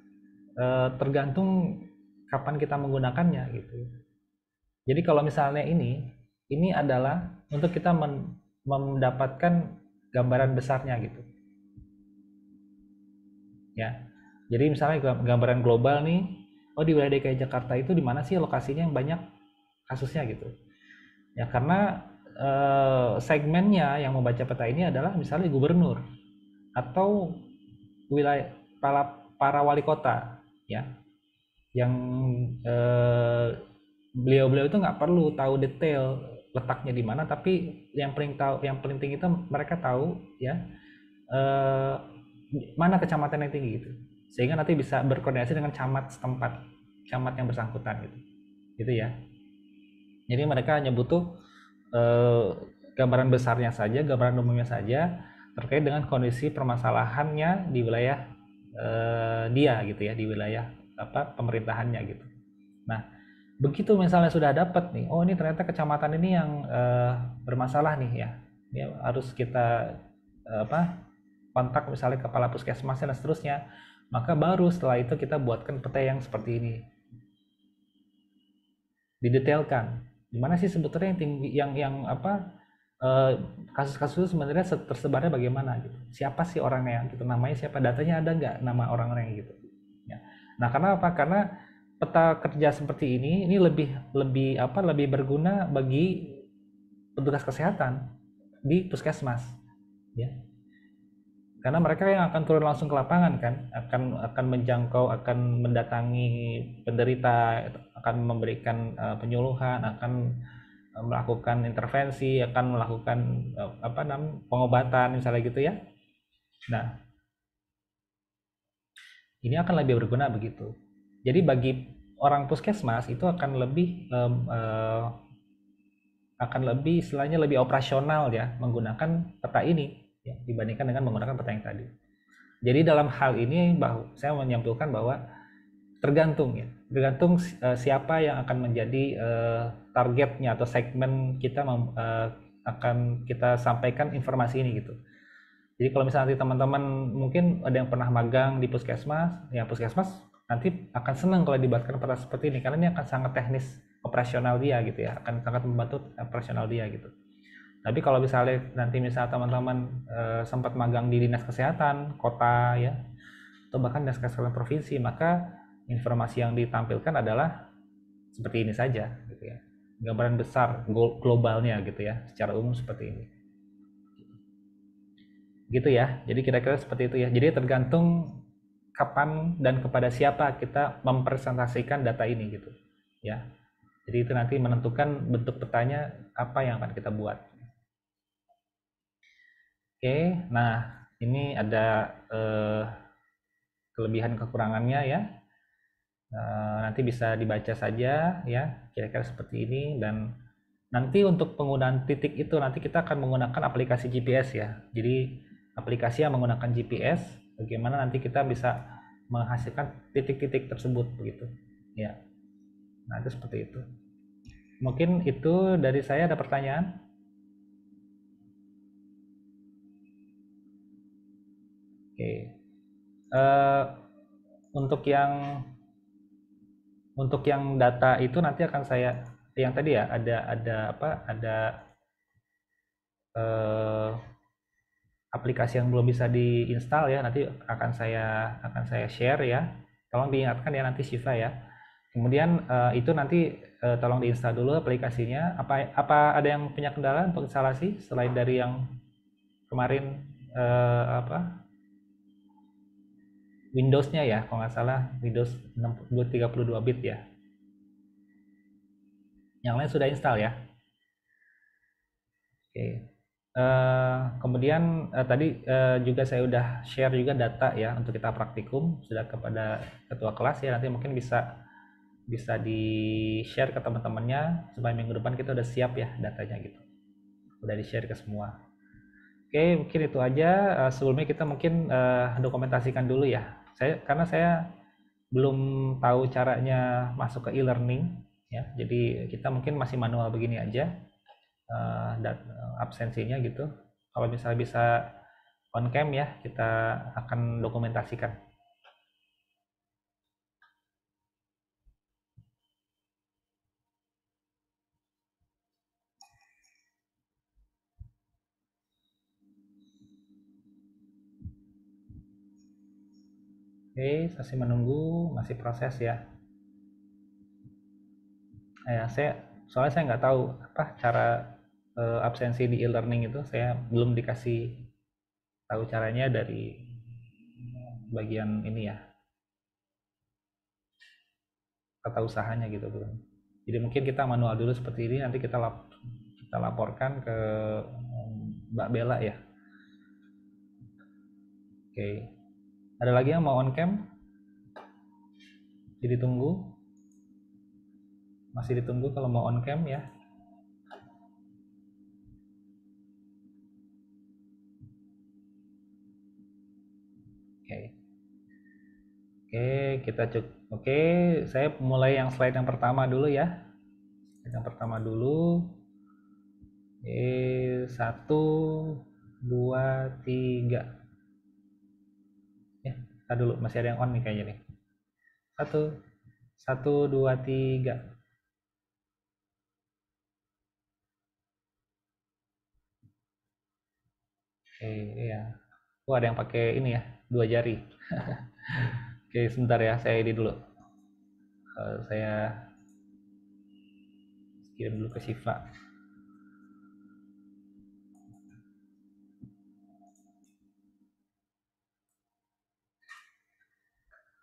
tergantung kapan kita menggunakannya gitu. Jadi kalau misalnya ini adalah untuk kita mendapatkan gambaran besarnya gitu. Ya. Jadi misalnya gambaran global nih, oh di wilayah DKI Jakarta itu di mana sih lokasinya yang banyak kasusnya gitu. Ya karena segmennya yang membaca peta ini adalah misalnya gubernur atau wilayah para wali kota ya. Yang beliau-beliau itu nggak perlu tahu detail letaknya di mana, tapi yang penting itu mereka tahu ya mana kecamatan yang tinggi gitu, sehingga nanti bisa berkoordinasi dengan camat setempat, camat yang bersangkutan gitu ya. Jadi mereka hanya butuh gambaran besarnya saja, gambaran umumnya saja terkait dengan kondisi permasalahannya di wilayah dia gitu ya, di wilayah pemerintahannya gitu. Nah, begitu misalnya sudah dapat nih, oh ini ternyata kecamatan ini yang bermasalah nih ya, ini harus kita kontak misalnya kepala puskesmas dan seterusnya, maka baru setelah itu kita buatkan peta yang seperti ini, didetailkan di mana sih sebetulnya yang tinggi, yang kasus-kasus itu sebenarnya tersebarnya bagaimana gitu, siapa sih orangnya gitu, namanya siapa, datanya ada nggak nama orang-orangnya gitu ya. Nah karena apa? Karena peta kerja seperti ini lebih berguna bagi petugas kesehatan di puskesmas ya, karena mereka yang akan turun langsung ke lapangan kan, akan menjangkau, akan mendatangi penderita, akan memberikan penyuluhan, akan melakukan intervensi, akan melakukan pengobatan misalnya gitu ya. Nah ini akan lebih berguna begitu. Jadi bagi orang puskesmas itu akan lebih istilahnya lebih operasional ya menggunakan peta ini ya, dibandingkan dengan menggunakan peta yang tadi. Jadi dalam hal ini saya menyampaikan bahwa tergantung siapa yang akan menjadi targetnya atau segmen kita akan kita sampaikan informasi ini gitu. Jadi kalau misalnya nanti teman-teman mungkin ada yang pernah magang di puskesmas, ya puskesmas nanti akan senang kalau dibuatkan peta seperti ini, karena ini akan sangat teknis operasional dia gitu ya, akan sangat membantu operasional dia gitu. Tapi kalau misalnya nanti teman-teman sempat magang di dinas kesehatan kota ya, atau bahkan dinas kesehatan provinsi, maka informasi yang ditampilkan adalah seperti ini saja, gitu ya. Gambaran besar globalnya gitu ya, secara umum seperti ini. Gitu ya. Jadi kira-kira seperti itu ya. Jadi tergantung kapan dan kepada siapa kita mempresentasikan data ini gitu ya. Jadi itu nanti menentukan bentuk petanya apa yang akan kita buat. Oke, nah ini ada kelebihan kekurangannya ya. Nanti bisa dibaca saja ya, kira-kira seperti ini. Dan nanti untuk penggunaan titik itu nanti kita akan menggunakan aplikasi GPS ya. Jadi aplikasi yang menggunakan GPS, bagaimana nanti kita bisa menghasilkan titik-titik tersebut begitu ya. Nah itu seperti itu. Mungkin itu dari saya. Ada pertanyaan? Oke. Untuk yang data itu nanti akan saya, yang tadi ya ada aplikasi yang belum bisa diinstal ya, nanti akan saya share ya. Tolong diingatkan ya nanti Syifa ya. Kemudian itu nanti tolong diinstal dulu aplikasinya. Apa ada yang punya kendala untuk instalasi selain dari yang kemarin Windows-nya ya, kalau nggak salah Windows 32 bit ya. Yang lain sudah install ya. Oke. Kemudian tadi juga saya udah share juga data ya untuk kita praktikum sudah kepada ketua kelas ya. Nanti mungkin bisa di share ke teman-temannya supaya minggu depan kita udah siap ya datanya gitu. Udah di share ke semua. Oke, mungkin itu aja. Sebelumnya kita mungkin dokumentasikan dulu ya. Karena saya belum tahu caranya masuk ke e-learning ya. Jadi kita mungkin masih manual begini aja. Absensinya gitu. Kalau misalnya bisa on cam ya, kita akan dokumentasikan. Oke, masih menunggu, masih proses ya. Ya, soalnya saya nggak tahu apa cara absensi di e-learning itu, saya belum dikasih tahu caranya dari bagian ini ya, tata usahanya gitu belum. Jadi mungkin kita manual dulu seperti ini, nanti kita laporkan ke Mbak Bella ya. Oke, ada lagi yang mau on cam? Jadi masih ditunggu kalau mau on cam ya. Oke, saya mulai yang slide yang pertama dulu ya. Yang pertama dulu. 1, 2, 3. Ya, kita dulu masih ada yang on nih kayaknya nih. 1, 2, 3. Oke, ya. Ada yang pakai ini ya, 2 jari. Oke, sebentar ya, saya ini dulu. Saya kirim dulu ke Syifa.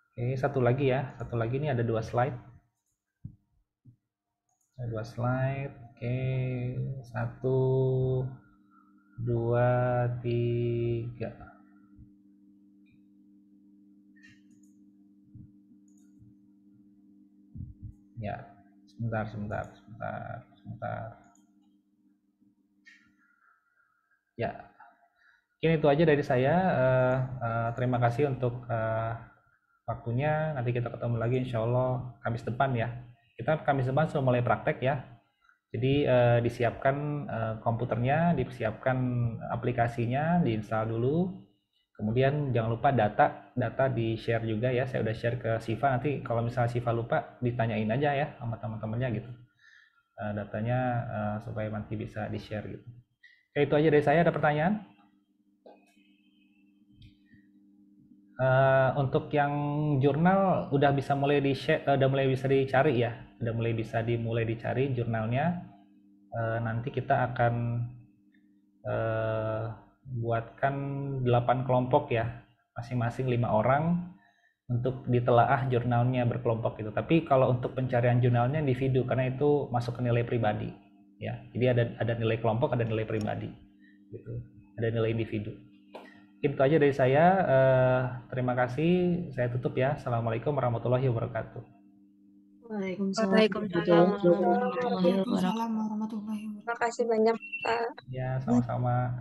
Oke, satu lagi ya. Satu lagi ini ada 2 slide. Ada 2 slide. Oke, 1, 2, 3. Ya, sebentar. Ya, mungkin itu aja dari saya. Terima kasih untuk waktunya. Nanti kita ketemu lagi insya Allah Kamis depan ya. Kita Kamis depan sudah mulai praktek ya. Jadi disiapkan komputernya, disiapkan aplikasinya, diinstal dulu. Kemudian jangan lupa data di share juga ya. Saya udah share ke Syifa. Nanti kalau misalnya Syifa lupa, ditanyain aja ya sama teman-temannya gitu. Datanya supaya nanti bisa di share gitu. Oke, itu aja dari saya. Ada pertanyaan? Untuk yang jurnal udah bisa mulai udah mulai bisa dicari ya, udah mulai bisa dimulai dicari jurnalnya. Nanti kita akan buatkan 8 kelompok ya, masing-masing 5 orang untuk ditelaah jurnalnya berkelompok itu. Tapi kalau untuk pencarian jurnalnya individu karena itu masuk ke nilai pribadi ya. Jadi ada nilai kelompok, ada nilai pribadi gitu. Ada nilai individu. Itu aja dari saya. Terima kasih. Saya tutup ya. Assalamualaikum warahmatullahi wabarakatuh. Waalaikumsalam warahmatullahi wabarakatuh. Waalaikumsalam warahmatullahi wabarakatuh. Terima kasih banyak, Pak. Ya, sama-sama.